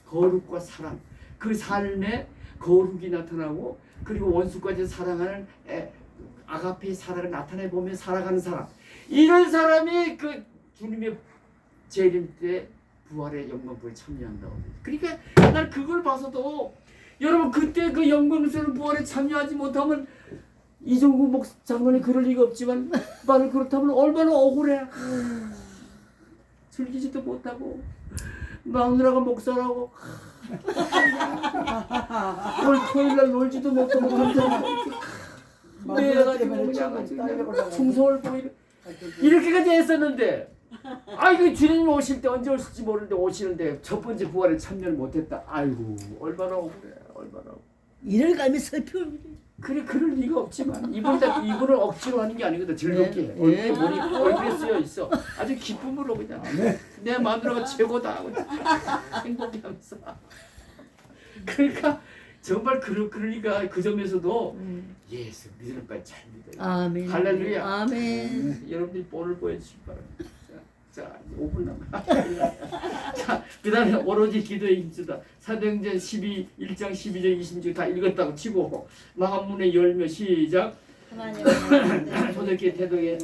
거룩과 사랑. 그 삶에 거룩이 나타나고 그리고 원수까지 사랑하는 아가페의 사랑을 나타내 보면 살아가는 사람. 이런 사람이 그 주님의 재림 때 부활의 영광부에 참여한다고. 그러니까 난 그걸 봐서도 여러분 그때 그 영광스러운 부활에 참여하지 못하면 이종구 장로님 그럴 리가 없지만 나는 그렇다면 얼마나 억울해. 즐기지도 못하고 마누라가 목사라고 오늘 토요일날 놀지도 못하고 매가지고 그냥 충성을 보이는 이렇게까지 했었는데 아이고 주님 오실 때 언제 오실지 모르는데 오시는데 첫 번째 부활에 참여를 못했다. 아이고 얼마나 억울해. 얼마나 이를 갈면 슬피. 그래 그럴 리가 없지만 이분을 억지로 하는 게 아니거든. 즐겁게 얼굴에 쓰여 있어. 아주 기쁨으로 그냥 내 마누라가 최고다 행복해하면서. 그러니까 정말 그러니까 그 점에서도 예수 믿을 바에 잘 믿어요. 아멘. 할렐루야. 아멘. 여러분들이 본을 보여주시기 바랍니다. 자 5분 남았다. 자 그다음에 오로지 기도에 힘쓰다. 사도행전 1장 12절 26절 다 읽었다고 치고 마감문의 열매 시작. 초대교회 태동의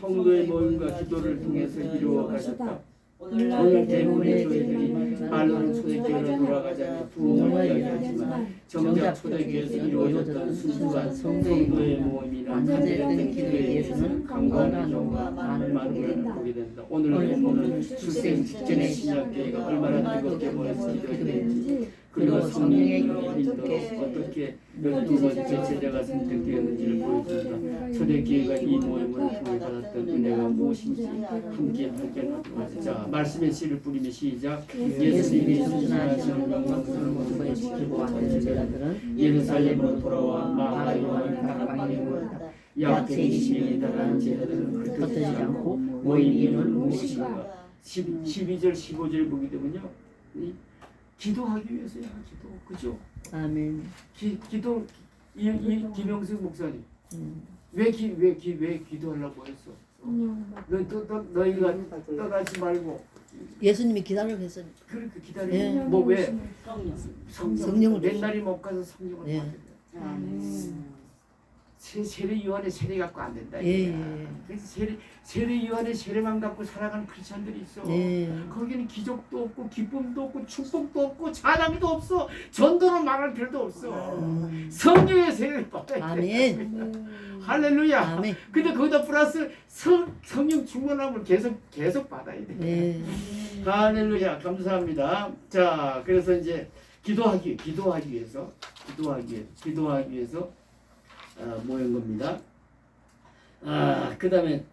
성도의 모임과 기도를 통해서 이루어 가셨다. 오늘 대부분의 교회들이 말로는 초대교회로 돌아가자며 부흥을 이야기하지만 정작 초대교회에서 이루어졌던 순수한 성도의 모임이나 간절했던 기도에 대해서는 강건한 종과 많은 걸 보게 된다. 오늘 본문은 출생 직전의 신약교회가 얼마나 뜨겁게 모여서 기도했는지 그리고 성령의 인도로 어떻게 12번째 제자가 선택되었는지를 보여준다. 초대교회가 이 모임을 통해 받았던 은혜가 무엇인지 함께 발견하도록 하자. 자, 말씀의 씨를 뿌리며 시작. 예수님이 순전하시는 영광스러운 모습을 지키고 왔던 제자들은 예루살렘으로 돌아와 마가 요한을 다락방에 모였다. 약 120명이 달하는 제자들은 흩어지지 않고 모인 이유는 무엇인가? 12절 15절 보게 되면요. 기도하기 위해서야. 기도. 그죠? 아멘. 기도 김영숙 목사님 음. 왜 기도하려고 했어? 너희가 떠나지 말고 예수님이 기다리고 했으니. 그렇게 기다리고 예. 뭐 왜? 성령을 맨날이 못 가서 성령을 예. 받으려. 세례 요한의 세례 갖고 안 된다. 예, 이거야. 예. 그래서 세례 요한의 세례만 갖고 살아가는 크리스천들이 있어. 예. 거기는 기적도 없고 기쁨도 없고 축복도 없고 찬양도 없어. 전도로 말할 필요도 없어. 성령의 세례를 받아야 돼. 아멘. 할렐루야. 아멘. 근데 거기다 플러스 성령 충만함을 계속 받아야 돼. 네. 할렐루야. 감사합니다. 자, 그래서 이제 기도하기 위해서 모인 겁니다. 그다음에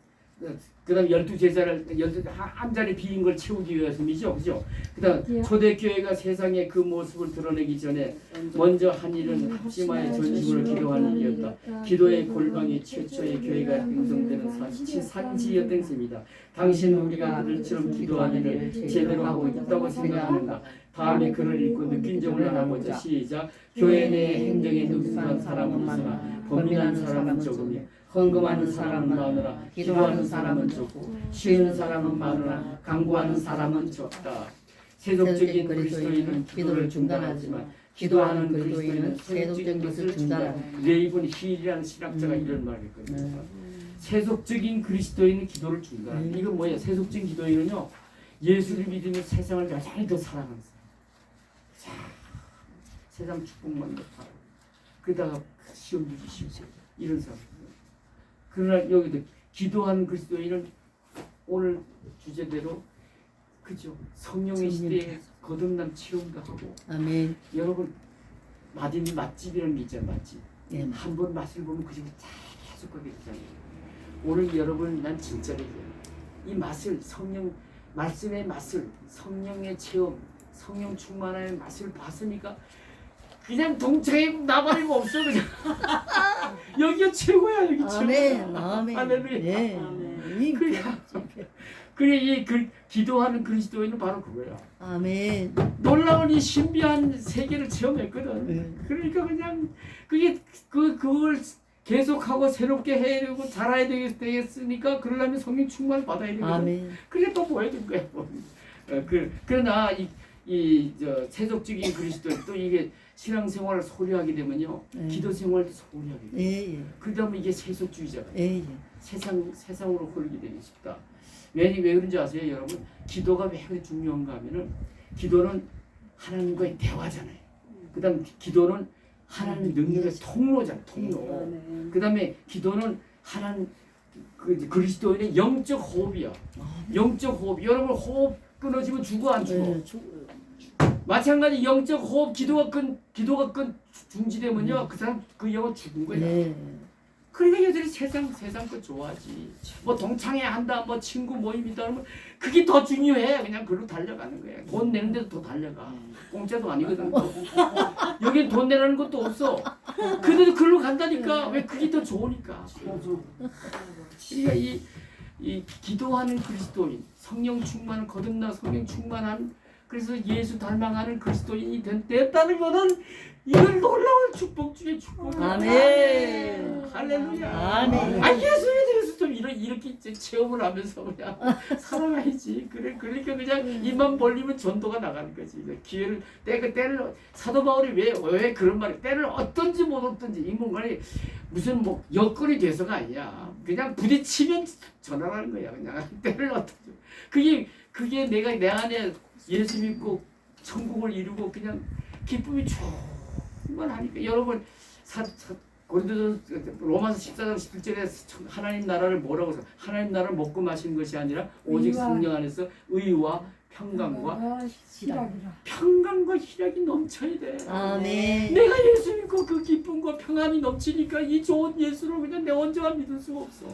12제자를 한 자리 비인 걸 채우기 위해서이죠. 그죠? 그다음 초대교회가 세상에 그 모습을 드러내기 전에 먼저 한 일은 합심하여 전심으로 기도하는 일이었다. 기도의 골방이 최초의 교회가 형성되는 산지였던 셈이다. 당신은 우리가 그들처럼 기도하는 일을 제대로 하고 있다고 생각하는가? 다음에 글을 읽고 느낀 점을 하나보자. 시작. 교회 내 행정에 능숙한 사람은 많으나 범민한 사람은 적으며 헌금하는 사람은 많으나 기도하는 사람은 적고 쉬는 사람은 많으나 강구하는 사람은 적다. 세속적인 그리스도인은 기도를 중단하지만 기도하는 그리스도인은 세속적인 것을 중단한다. 레이븐 힐이라는 신학자가 이런 말을 했거든요. 세속적인 그리스도인은 기도를 중단한다. 이건 뭐예요? 세속적인 기도인은요, 예수를 믿으며 세상을 여전히 더 사랑하는 사람. 세상 축복만 더 바라고 그러다가 시험 주시고 이런 사람. 그러나 여기도 기도하는 그리스도인은 오늘 주제대로 그죠? 성령의 시대에 거듭난 체험도 하고. 아멘. 여러분 맛집이라는 게 있잖아요. 맛집. 예. 한 번 맛을 보면 그 집에 계속 가게 되잖아요. 오늘 여러분 난 진짜로 이 맛을 말씀의 맛을 성령의 체험, 성령 충만의 맛을 봤으니까 그냥 동창회 나발이고 없어 그냥. 여기가 최고야 여기 최고. 아멘. 아멘. 할렐루야. 예. 그래 이 기도하는 그리스도인은 바로 그거야. 아멘. 놀라운 이 신비한 세계를 체험했거든. 네. 그러니까 그냥 그걸 계속하고 새롭게 해야 되고 잘해야 되겠으니까 그러려면 성령 충만을 받아야 되거든. 아멘. 그게 또 보여준 거야. 그러나 저 세속적인 그리스도 또 이게 신앙생활을 소홀하게 되면요, 네. 기도생활도 소홀하게 돼. 예, 예. 그다음에 이게 세속주의자가 예, 예. 세상으로 흐르게 되기 쉽다. 왜 그런지 아세요, 여러분? 기도가 왜 그렇게 중요한가 하면은 기도는 하나님과의 대화잖아요. 그다음 기도는 하나님 능력의 통로잖아요, 통로. 그다음에 기도는 하나님 그리스도인의 영적 호흡이야. 영적 호흡. 여러분 호흡 끊어지면 죽어 안 죽어? 예, 마찬가지 영적 호흡 기도가 중지되면요 그 사람 그 영은 죽은 거야. 예. 그러니까 여전히 세상 거 좋아하지. 뭐 동창회 한다, 뭐 친구 모임이다 그러면 그게 더 중요해. 그냥 그로 달려가는 거야. 돈 내는데도 더 달려가. 공짜도 아니거든. 여긴 돈 내라는 것도 없어. 그래도 글로 간다니까. 왜 그게 더 좋으니까. 그러니까 이 기도하는 그리스도인, 성령 충만, 거듭나 성령 충만한 그래서 예수 닮아가는 그리스도인이 됐다는 거는 이건 놀라운 축복 중에 축복이야. 아멘. 할렐루야. 아멘. 예수에 대해서 좀 이렇게 이제 체험을 하면서 그냥 살아가야지. 그러니까 그냥 입만 벌리면 전도가 나가는 거지. 기회를 때를 사도 바울이 왜 그런 말을 때를 얻든지 못 얻든지 이 뭔가를 무슨 뭐 여건이 돼서가 아니야. 그냥 부딪히면 전환하는 거야. 그냥 때를 얻든지. 그게 내가 내 안에 예수 믿고 천국을 이루고 그냥 기쁨이 충만하니까. 여러분 로마서 14장 17절에 하나님 나라를 뭐라고 해서 하나님 나라를 먹고 마시는 것이 아니라 오직 성령 안에서 의와 평강과 희락이 넘쳐야 돼. 아멘. 내가 예수 믿고 그 기쁨과 평안이 넘치니까 이 좋은 예수를 그냥 내 혼자만 믿을 수가 없어.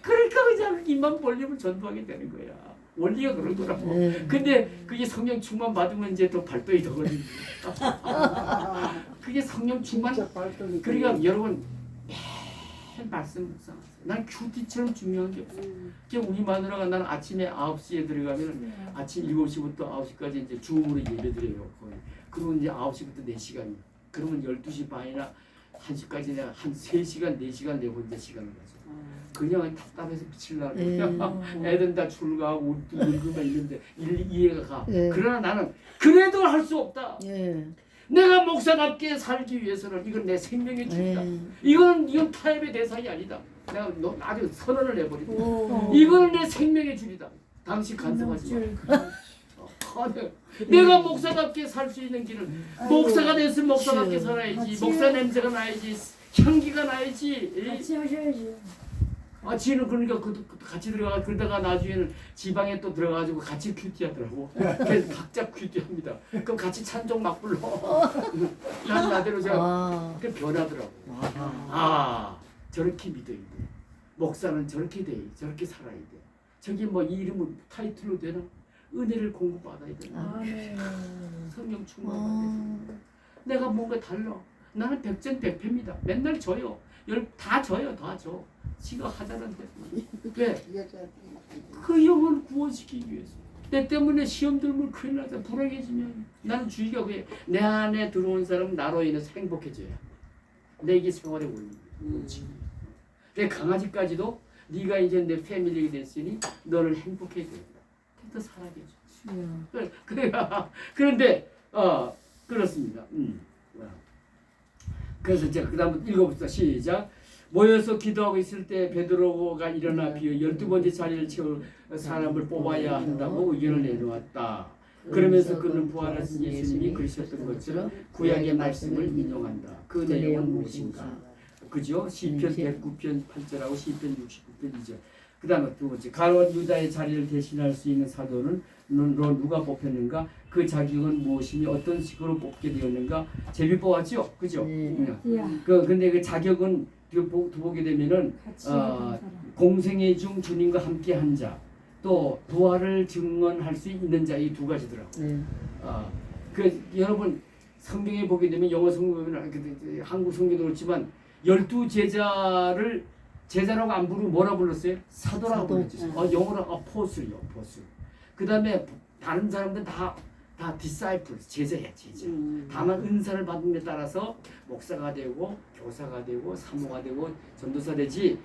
그러니까 그냥 입만 벌리면 전도하게 되는 거야. 원리가 그러더라고. 근데 그게 성령 충만 받으면 이제 더 발동이 더 걸리는 거야. 그게 성령 충만. 그러니까 여러분 말씀 묵상하세요. 난 큐티처럼 중요한 게 없어. 그러니까 우리 마누라가 나는 아침에 9시에 들어가면 아침 7시부터 9시까지 이제 줌으로 예배드려요. 거의. 그리고 이제 9시부터 4시간이야. 그러면 12시 반이나 1시까지 내가 한 3시간, 4시간 내 혼자 시간을 가져. 그냥 답답해서 미칠라고. 애들 다 출가하고 우리만 있는데 이해가 가. 네. 그러나 나는 그래도 할 수 없다. 예. 내가 목사답게 살기 위해서는 이건 내 생명의 줄이다. 이건 타협의 대상이 아니다. 내가 아주 선언을 해버린다. 이거는 내 생명의 줄이다. 당신 간섭하지 마. 내가 목사답게 살 수 있는 길은 목사가 됐으면 목사답게 살아야지. 목사 냄새가 나야지. 향기가 나야지. 같이 하셔야지. 지는 그러니까 같이 들어가 그러다가 나중에는 지방에 또 들어가가지고 같이 큐티하더라고. 그래서 각자 큐티합니다. 그럼 같이 찬송 막 불러. 난 나대로 제가 그 변하더라고. 저렇게 믿어야 돼. 목사는 저렇게 돼. 저렇게 살아야 돼. 저기 뭐 이 이름은 타이틀로 되나? 은혜를 공부받아야 되나? 성령 충만받아야 돼. 내가 뭔가 달라. 나는 백전백패입니다. 맨날 져요. 다 져요. 다 져. 지가 하자는데 왜? 그 영혼을 구원시키기 위해서. 때 때문에 시험 들면 큰일 나다. 불행해지면 나는 주의가 왜 내 안에 들어온 사람은 나로 인해서 행복해져야 내게 생활에 올리는 내 강아지까지도 네가 이제 내 패밀리가 됐으니 너를 행복해져야 된다. 그래서 살아계죠. 그런데 그렇습니다. 그래서 제가 그 다음 읽어봅시다. 시작. 모여서 기도하고 있을 때 베드로가 일어나 비어 12번째 자리를 채울 사람을 뽑아야 한다고 의견을 내놓았다. 그러면서 그는 부활하신 예수님이 그러셨던 것처럼 구약의 말씀을 인용한다. 그 내용은 무엇인가? 그죠? 시편 109편 8절하고 시편 69편 2절. 그 다음에 두 번째 가롯 유다의 자리를 대신할 수 있는 사도는 누가 뽑혔는가? 그 자격은 무엇이며 어떤 식으로 뽑게 되었는가? 제비 뽑았죠? 그죠? 근데 그 자격은 보게 되면은 공생애 중 주님과 함께 한 자, 또 부활을 증언할 수 있는 자 이 두 가지더라고. 여러분 성경에 보게 되면 영어 성경에 보면 한국 성경도 그렇지만 12제자를 제자라고 안 부르고 뭐라 불렀어요? 사도라고 불렀죠. 영어로 어포슬이요, 어포슬. 그 다음에 다른 사람들 다 disciples, 제자야, 제자. 다만 은사를 받은 데 따라서 목사가 되고 교사가 되고 사모가 되고 전도사 되지.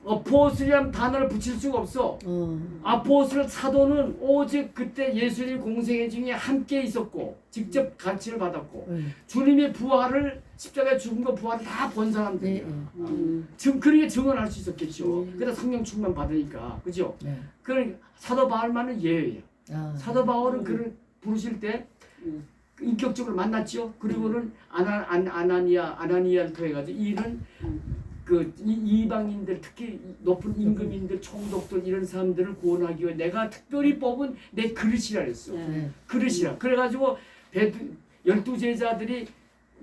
어포슬이라는 단어를 붙일 수가 없어. 아포슬 사도는 오직 그때 예수님 공생애 중에 함께 있었고 직접 가르침을 받았고 주님의 부활을 십자가에 죽은 거 부활을 다 본 사람들이야. 그러니까 증언할 수 있었겠죠. 그러다 성령 충만 받으니까, 그죠? 그러니까 사도 바울만은 예외야. 사도 바울은 그를 부르실 때 인격적으로 만났죠. 그리고는 아나니아를 통해가지고 이는 이방인들 특히 높은 임금인들 총독들 이런 사람들을 구원하기 위해 내가 특별히 뽑은 내 그릇이라 그랬어. 그릇이라. 그래가지고 12제자들이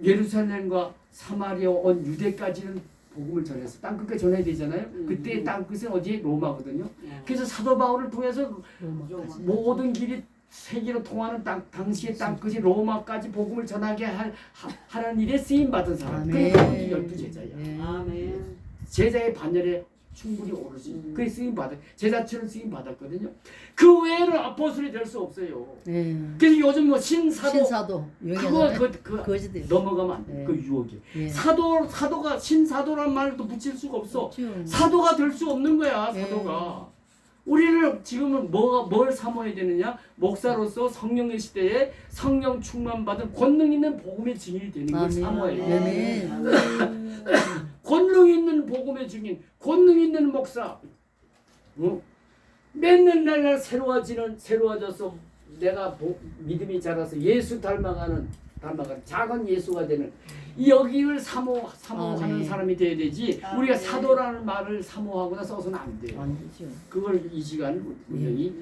예루살렘과 사마리아 온 유대까지는 복음을 전했어. 땅끝까지 전해야 되잖아요. 그때 땅끝은 어디에? 로마거든요. 그래서 사도 바울을 통해서 모든 길이 세계로 통하는 당시의 땅끝이 로마까지 복음을 전하게 하는 일에 쓰임 받은 사람. 그러니까 12제자야. 아멘. 제자의 반열에 충분히 오르지. 그게 쓰임 받아. 제자처럼 쓰임 받았거든요. 그 외에는 아포스톨이 될 수 없어요. 그래서 요즘 뭐 신사도 그거 거지들 넘어가면 안 돼. 그 유혹이. 사도가 신사도란 말도 붙일 수가 없어. 그렇죠. 사도가 될 수 없는 거야. 사도가. 우리는 지금은 뭘 사모해야 되느냐? 목사로서 성령의 시대에 성령 충만 받은 권능 있는 복음의 증인이 되는 걸 사모해야 돼. 권능 있는 복음의 증인, 권능 있는 목사. 맨날 날날 새로워져서 내가 믿음이 자라서 예수 닮아가는 작은 예수가 되는 여기를 사모하는 사람이 돼야 되지. 우리가 사도라는 말을 사모하거나 써서는 안 돼요. 그걸 이 시간 분명히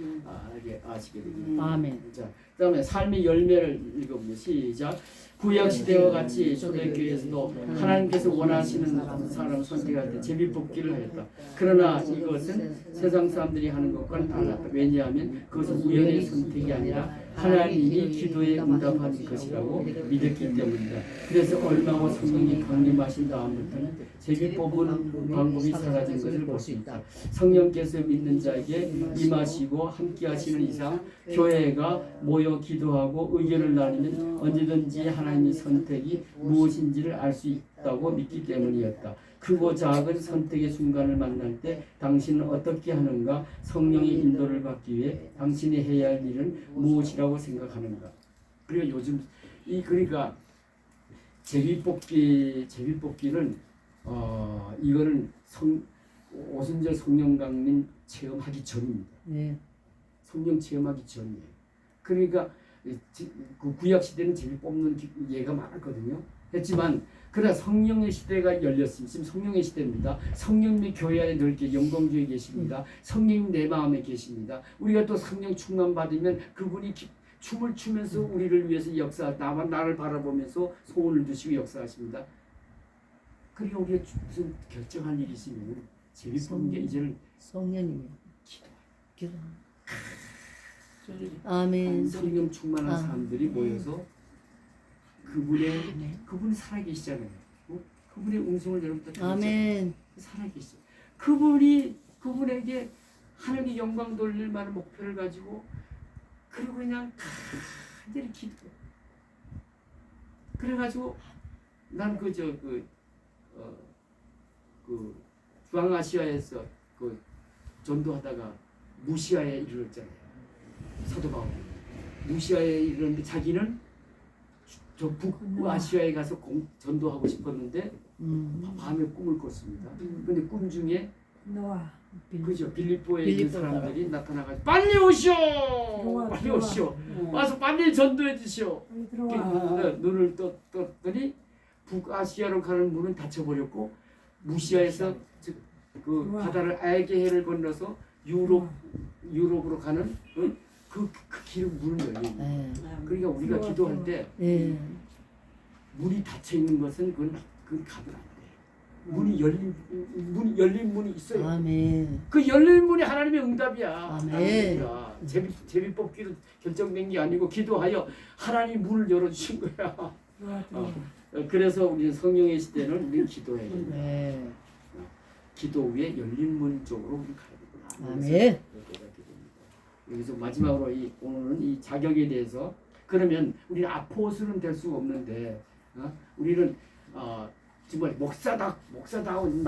아시게 됩니다. 아멘. 자, 그다음에 삶의 열매를 읽어보면 시작. 구약 시대와 같이 초대교회에서도 하나님께서 원하시는 사람을 선택할 때 제비뽑기를 하였다. 그러나 이것은 세상 사람들이 하는 것과는 달랐다. 왜냐하면 그것은 우연의 선택이 아니라 하나님이 기도에 응답하는 것이라고 믿었기 때문이다. 그래서 얼마고 성령이 강림하신 다음부터는 제비 뽑은 방법이 사라진 것을 볼 수 있다. 성령께서 믿는 자에게 임하시고 함께 하시는 이상 교회가 모여 기도하고 의견을 나누면 언제든지 하나님의 선택이 무엇인지를 알 수 있다고 믿기 때문이었다. 크고 작은 선택의 순간을 만날 때 당신은 어떻게 하는가? 성령의 인도를 받기 위해 당신이 해야 할 일은 무엇이라고 생각하는가? 그리고 요즘 그러니까 제비뽑기는 이거는 오순절 성령 강림 체험하기 전입니다. 네. 성령 체험하기 전이에요. 그러니까 그 구약 시대는 제비 뽑는 예가 많았거든요. 했지만 그러나 성령의 시대가 열렸습니다. 지금 성령의 시대입니다. 성령님이 교회 안에 넓게 영광주에 계십니다. 성령님 내 마음에 계십니다. 우리가 또 성령 충만 받으면 그분이 춤을 추면서 우리를 위해서 나를 바라보면서 소원을 두시고 역사하십니다. 그리고 우리가 무슨 결정할 일이 있으면 제비 뽑는 게 이제는 성령님이 기도. 아멘. 성령 충만한 사람들이 모여서 그분이 살아계시잖아요. 그분의 음성을 여러분들 아멘. 살아계시죠. 그분에게 하나님의 영광 돌릴 만한 목표를 가지고 그리고 그냥 간절히 기도. 그래가지고 난 중앙아시아에서 전도하다가 무시아에 이르렀잖아요. 사도 바울이 무시아에 이르렀는데 자기는 저 북아시아에 가서 전도하고 싶었는데 밤에 꿈을 꿨습니다. 근데 꿈 중에 노아. 그죠 빌립보에 있는 사람들이 나타나가지고 빨리 오시오, 빨리 오시오, 와서 빨리 전도해 주시오. 눈을 떴더니 북아시아로 가는 문은 닫혀버렸고 무시아에서 그 바다를 알게해를 건너서 유럽으로 가는 그 길은 문을 열립니다. 그러니까 우리가 기도할 때 문이 닫혀 있는 것은 그건 가면 안 돼. 문이 열린 문이 있어요. 아멘. 그 열린 문이 하나님의 응답이야. 아멘. 제비 뽑기로 결정된 게 아니고 기도하여 하나님 문을 열어주신 거야. 그래서 우리 성령의 시대는 우리 기도해야 된다. 네. 기도 위에 열린 문 쪽으로 우리 가야 되구나. 아멘. 여기서 마지막으로 오늘은 이 자격에 대해서 그러면 우리는 아포스는 될 수가 없는데 우리는 정말 목사다운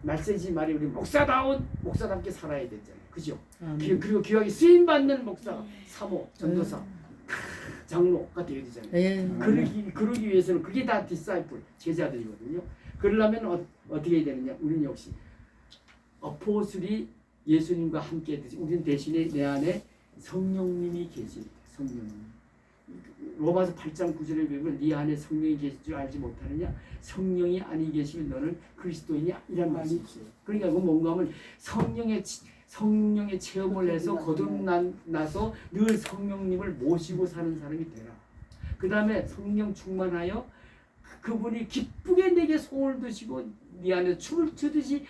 말세지 말이 우리 목사답게 살아야 되잖아요. 그죠? 그리고 귀하게 쓰임 받는 목사, 사모, 전도사, 장로가 되어야 되잖아요. 그러기 위해서는 그게 다 디사이플 제자들이거든요. 그러려면 어떻게 해야 되느냐? 우리는 역시 어포슬이 예수님과 함께 했듯이 우리는 대신에 내 안에 성령님이 계십니다. 성령님. 로마서 8장 9절에 보면 네 안에 성령이 계실 줄 알지 못하느냐? 성령이 아니 계시면 너는 그리스도인이 아니란 말이 있어요. 그러니까 그건 뭔가 하면 성령의 체험을 해서 거듭나서 늘 성령님을 모시고 사는 사람이 되라. 그 다음에 성령 충만하여 그분이 기쁘게 내게 소원을 두시고 네 안에 춤을 추듯이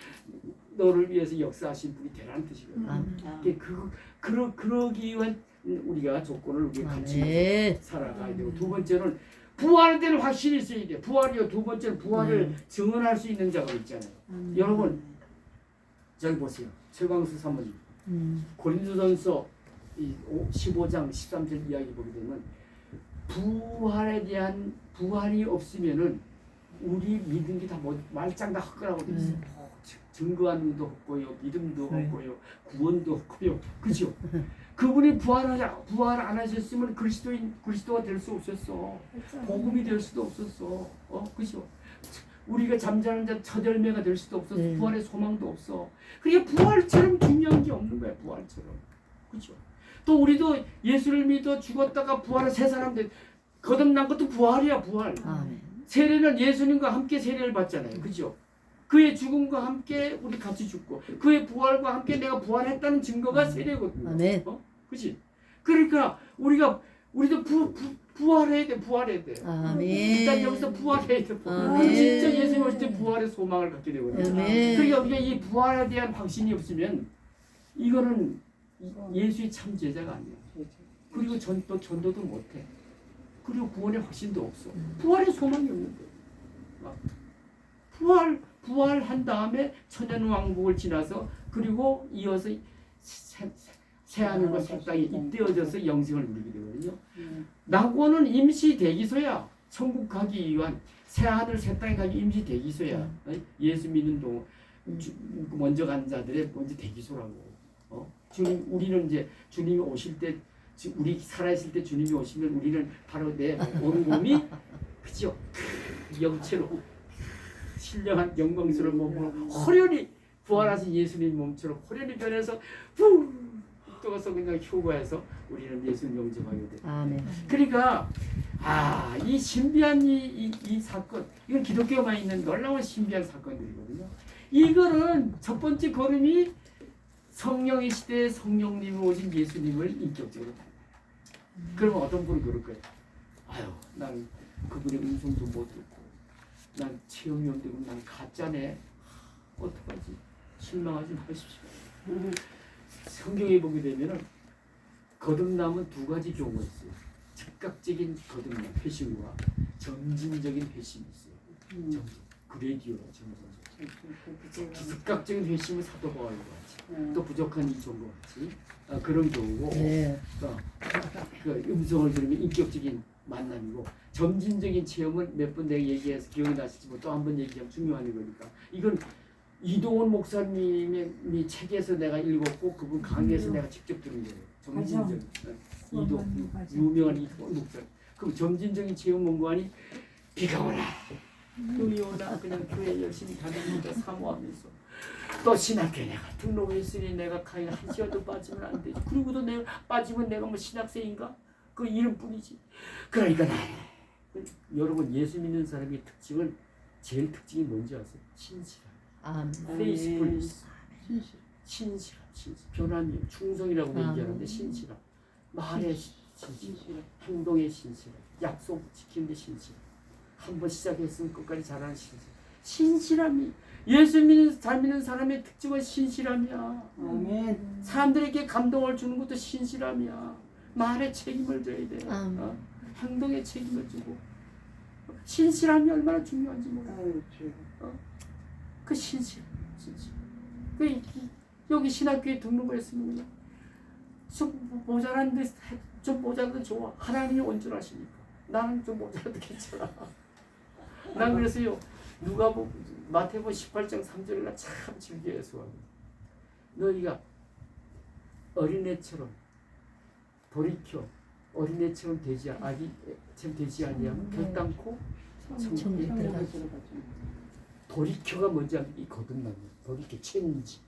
너를 위해서 역사하신 분이 되라는 뜻이거든요. 그러기 위한 우리가 조건을 우리가 같이 살아가야 되고 두 번째는 부활에 대한 확신이 있어야 돼. 부활이요. 두 번째는 부활을 증언할 수 있는 자가 있잖아요. 여러분 저기 보세요. 최광수 사모님 고린도전서 15장 13절 이야기 보게 되면 부활에 대한 부활이 없으면은 우리 믿은 게 다 말짱 다 헛거라고 돼 있어요. 증거하는 것도 없고요, 믿음도 없고요, 구원도 없고요, 그죠? 그분이 부활 안 하셨으면 그리스도가 될 수 없었어. 복음이 될 수도 없었어. 그죠? 우리가 잠자는 자 첫 열매가 될 수도 없었어. 부활의 소망도 없어. 그러니까 부활처럼 중요한 게 없는 거야, 부활처럼. 그죠? 또 우리도 예수를 믿어 죽었다가 부활한 새 사람 거듭난 것도 부활이야, 부활. 세례는 예수님과 함께 세례를 받잖아요, 그죠? 그의 죽음과 함께 우리 같이 죽고 그의 부활과 함께 내가 부활했다는 증거가 세례거든요. 그렇지? 그러니까 우리도 부활해야 돼. 일단 여기서 부활해야 돼. 진짜 예수님 오실 때 부활의 소망을 갖게 되거든요. 그러니까 우리가 이 부활에 대한 확신이 없으면 이거는 예수의 참 제자가 아니에요. 그리고 전도도 못해. 그리고 구원의 확신도 없어. 부활의 소망이 없는데. 부활한 다음에 천연왕국을 지나서 그리고 이어서 새하늘과 새 땅에 입되어져서 영생을 누리게 되거든요. 낙원은 임시 대기소야. 천국 가기 위한 새하늘 새 땅에 가기 임시 대기소야. 예수 믿는 동안 먼저 간 자들의 먼저 대기소라고. 주님, 우리는 이제 주님이 오실 때, 우리 살아있을 때 주님이 오시면 우리는 바로 내 온몸이 그죠? 영체로 신령한 영광스러운 몸으로 호련히 부활하신 예수님 몸처럼 호련히 변해서 후 떠서 그냥 휴거해서 우리는 예수님 영접하게 돼. 아멘. 그러니까 이 신비한 이 사건, 이건 기독교만 있는 놀라운 신비한 사건들이거든요. 이거는 첫 번째 걸음이 성령의 시대에 성령님이 오신 예수님을 인격적으로 닮아요. 그러면 어떤 분은 그럴 거예요. 아유, 난 그분의 음성도 못 듣고, 난 체험이 안 되고, 난 가짜네. 어떡하지? 실망하지 마십시오. 성경에 보게 되면은 거듭남은 두 가지 경우가 있어요. 즉각적인 거듭남, 회심과 점진적인 회심이 있어요. 그레디오라 점진적. 즉각적인 회심은 사도 바울과 같이, 또 부족한 이종과 같이 그런 경우고, 네. 그 음성을 들으면 인격적인 만남이고, 점진적인 체험은 몇 번 내가 얘기해서 기억이 나시지만 또 한 번 얘기하면 중요한 거니까. 이건 이동원 목사님의 책에서 내가 읽었고 그분 강의에서 내가 직접 들은 거예요. 점진적인 유명한 이동원 목사님. 그럼 점진적인 체험 뭔가니 비가 오나 눈이 오나 그냥 교회 열심히 다니니까 사모하면서 또 신학교에 내가 등록했으니 내가 강의 한 시간도 빠지면 안 되지. 그리고도 내가 빠지면 내가 뭐 신학생인가? 그 이름뿐이지. 그러니까 여러분 예수 믿는 사람의 특징은 제일 특징이 뭔지 아세요? 신실함. faithfulness. 신실함. 변함이 충성이라고 얘기하는데 신실함. 말의 신실함. 행동의 신실함. 약속 지키는 데 신실함. 한번 시작했으면 끝까지 잘하는 신실함이 예수 잘 믿는 사람의 특징은 신실함이야. 아멘. 사람들에게 감동을 주는 것도 신실함이야. 말에 책임을 져야 돼. 행동에 책임을 지고 신실함이 얼마나 중요한지 몰라. 그 신실. 여기 신학교에 등록을 했으면 좀 모자란데 좀 모자라도 좋아. 하나님이 온전하시니까. 나는 좀 모자라도 괜찮아. 난 그래서요. 마태복음 18장 3절을 참 즐겨요. 너희가 어린애처럼 돌이켜 어린애처럼 되지 아니하면 결단코 천국에 들어가지. 돌이켜가 뭔지 알면 이 거듭남이야. 돌이켜 체인지.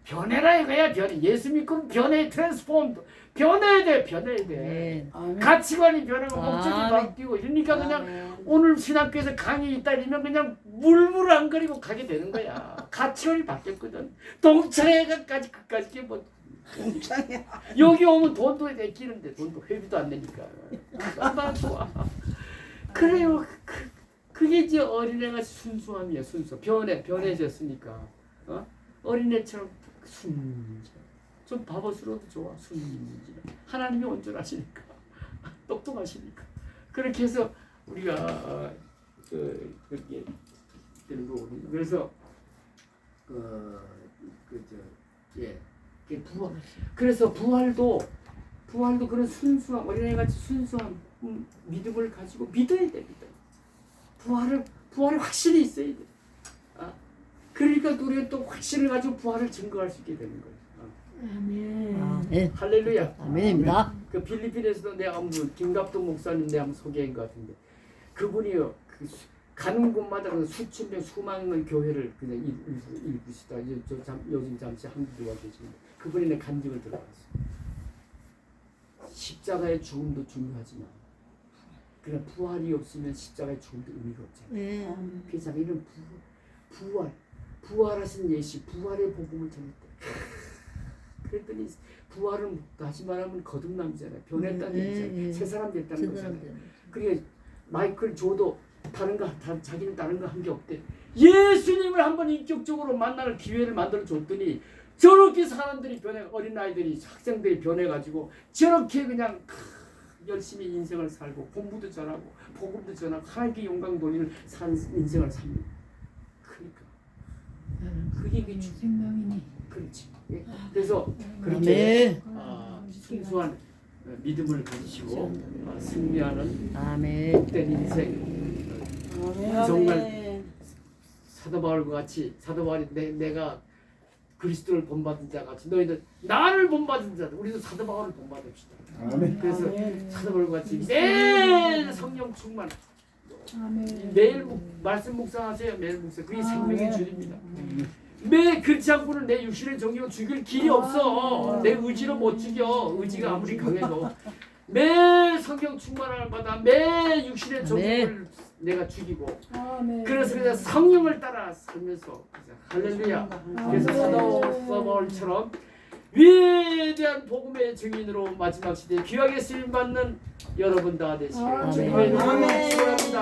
변해라 이거야. 변해. 예수 믿고 변해. 트랜스폼. 변해야 돼. 네. 가치관이 변하고 목적이 바뀌고 이러니까 그냥 오늘 신학교에서 강의 있다 이러면 그냥 물물안거리고 가게 되는 거야. 가치관이 바뀌었거든. 동창회가까지 그까지 뭐 여기 오면 돈도 내끼는데 돈도 회비도 안 내니까 얼마나 좋아. 그래요. 그게 이제 어린애가 순수함이야. 순수. 변해졌으니까 어린애처럼 좀 바보스러워도 좋아. 하나님이 온전하시니까 똑똑하시니까 그렇게 해서 우리가 그렇게 되는 거거든요. 그래서 부활. 그래서 부활도 그런 순수함, 어린애같이 순수함, 믿음을 가지고 믿어야 돼. 부활을 확실히 있어야 돼. 그러니까 우리가 또 확신을 가지고 부활을 증거할 수 있게 되는 거예요. 아멘. 할렐루야. 아멘입니다. 그 필리핀에서도 내가 김갑동 목사님 내가 한번 소개한 것 같은데 그분이요. 가는 곳마다 수천 명, 수만 명 교회를 그냥 일부시다. 요즘 잠시 한국에 와 계시는데 그분이 내 간증을 들어봤어. 십자가의 죽음도 중요하지만 그냥 부활이 없으면 십자가의 죽음도 의미가 없잖아요. 그래서 이런 부활하신 예수, 부활의 복음을 전했대. 그랬더니 부활은 다시 말하면 거듭남이잖아요. 변했다는 얘기잖아요. 새 사람 됐다는 거잖아요. 그러니까 마이클 조도 자기는 다른 거 한 게 없대. 예수님을 한번 인격적으로 만나는 기회를 만들어 줬더니 저렇게 사람들이 어린아이들이 학생들이 변해가지고 저렇게 그냥 열심히 인생을 살고 공부도 잘하고 복음도 전하고 하나님께 영광 돌리는 산 인생을 삽니다. 그러니까 그게 그 생명이니. 그렇지. 그래서 그렇게 아멘. 순수한 믿음을 가지시고 승리하는 아멘. 복된 인생 정말 사도 바울과 같이 사도 바울이 내가 그리스도를 본받은 자 같이 너희들 나를 본받은 자들 우리도 사도 바울을 본받읍시다. 아멘. 그래서 사도 바울과 같이 매일 성령 충만 아멘. 매일 말씀 묵상하세요. 매일 묵상 그게 생명의 줄입니다. 매 그렇지 않고는 내 육신의 정욕을 죽일 길이 없어. 내 의지로 못 죽여. 의지가 아무리 강해도 매 성경 충만할 마다 매 육신의 정욕을 내가 죽이고 아멘. 그래서 그냥 성령을 따라 살면서 할렐루야. 그래서 사도 바울처럼 위대한 복음의 증인으로 마지막 시대에 귀하게 쓰임 받는 여러분 다 되시길 주님의 이름으로 축원합니다.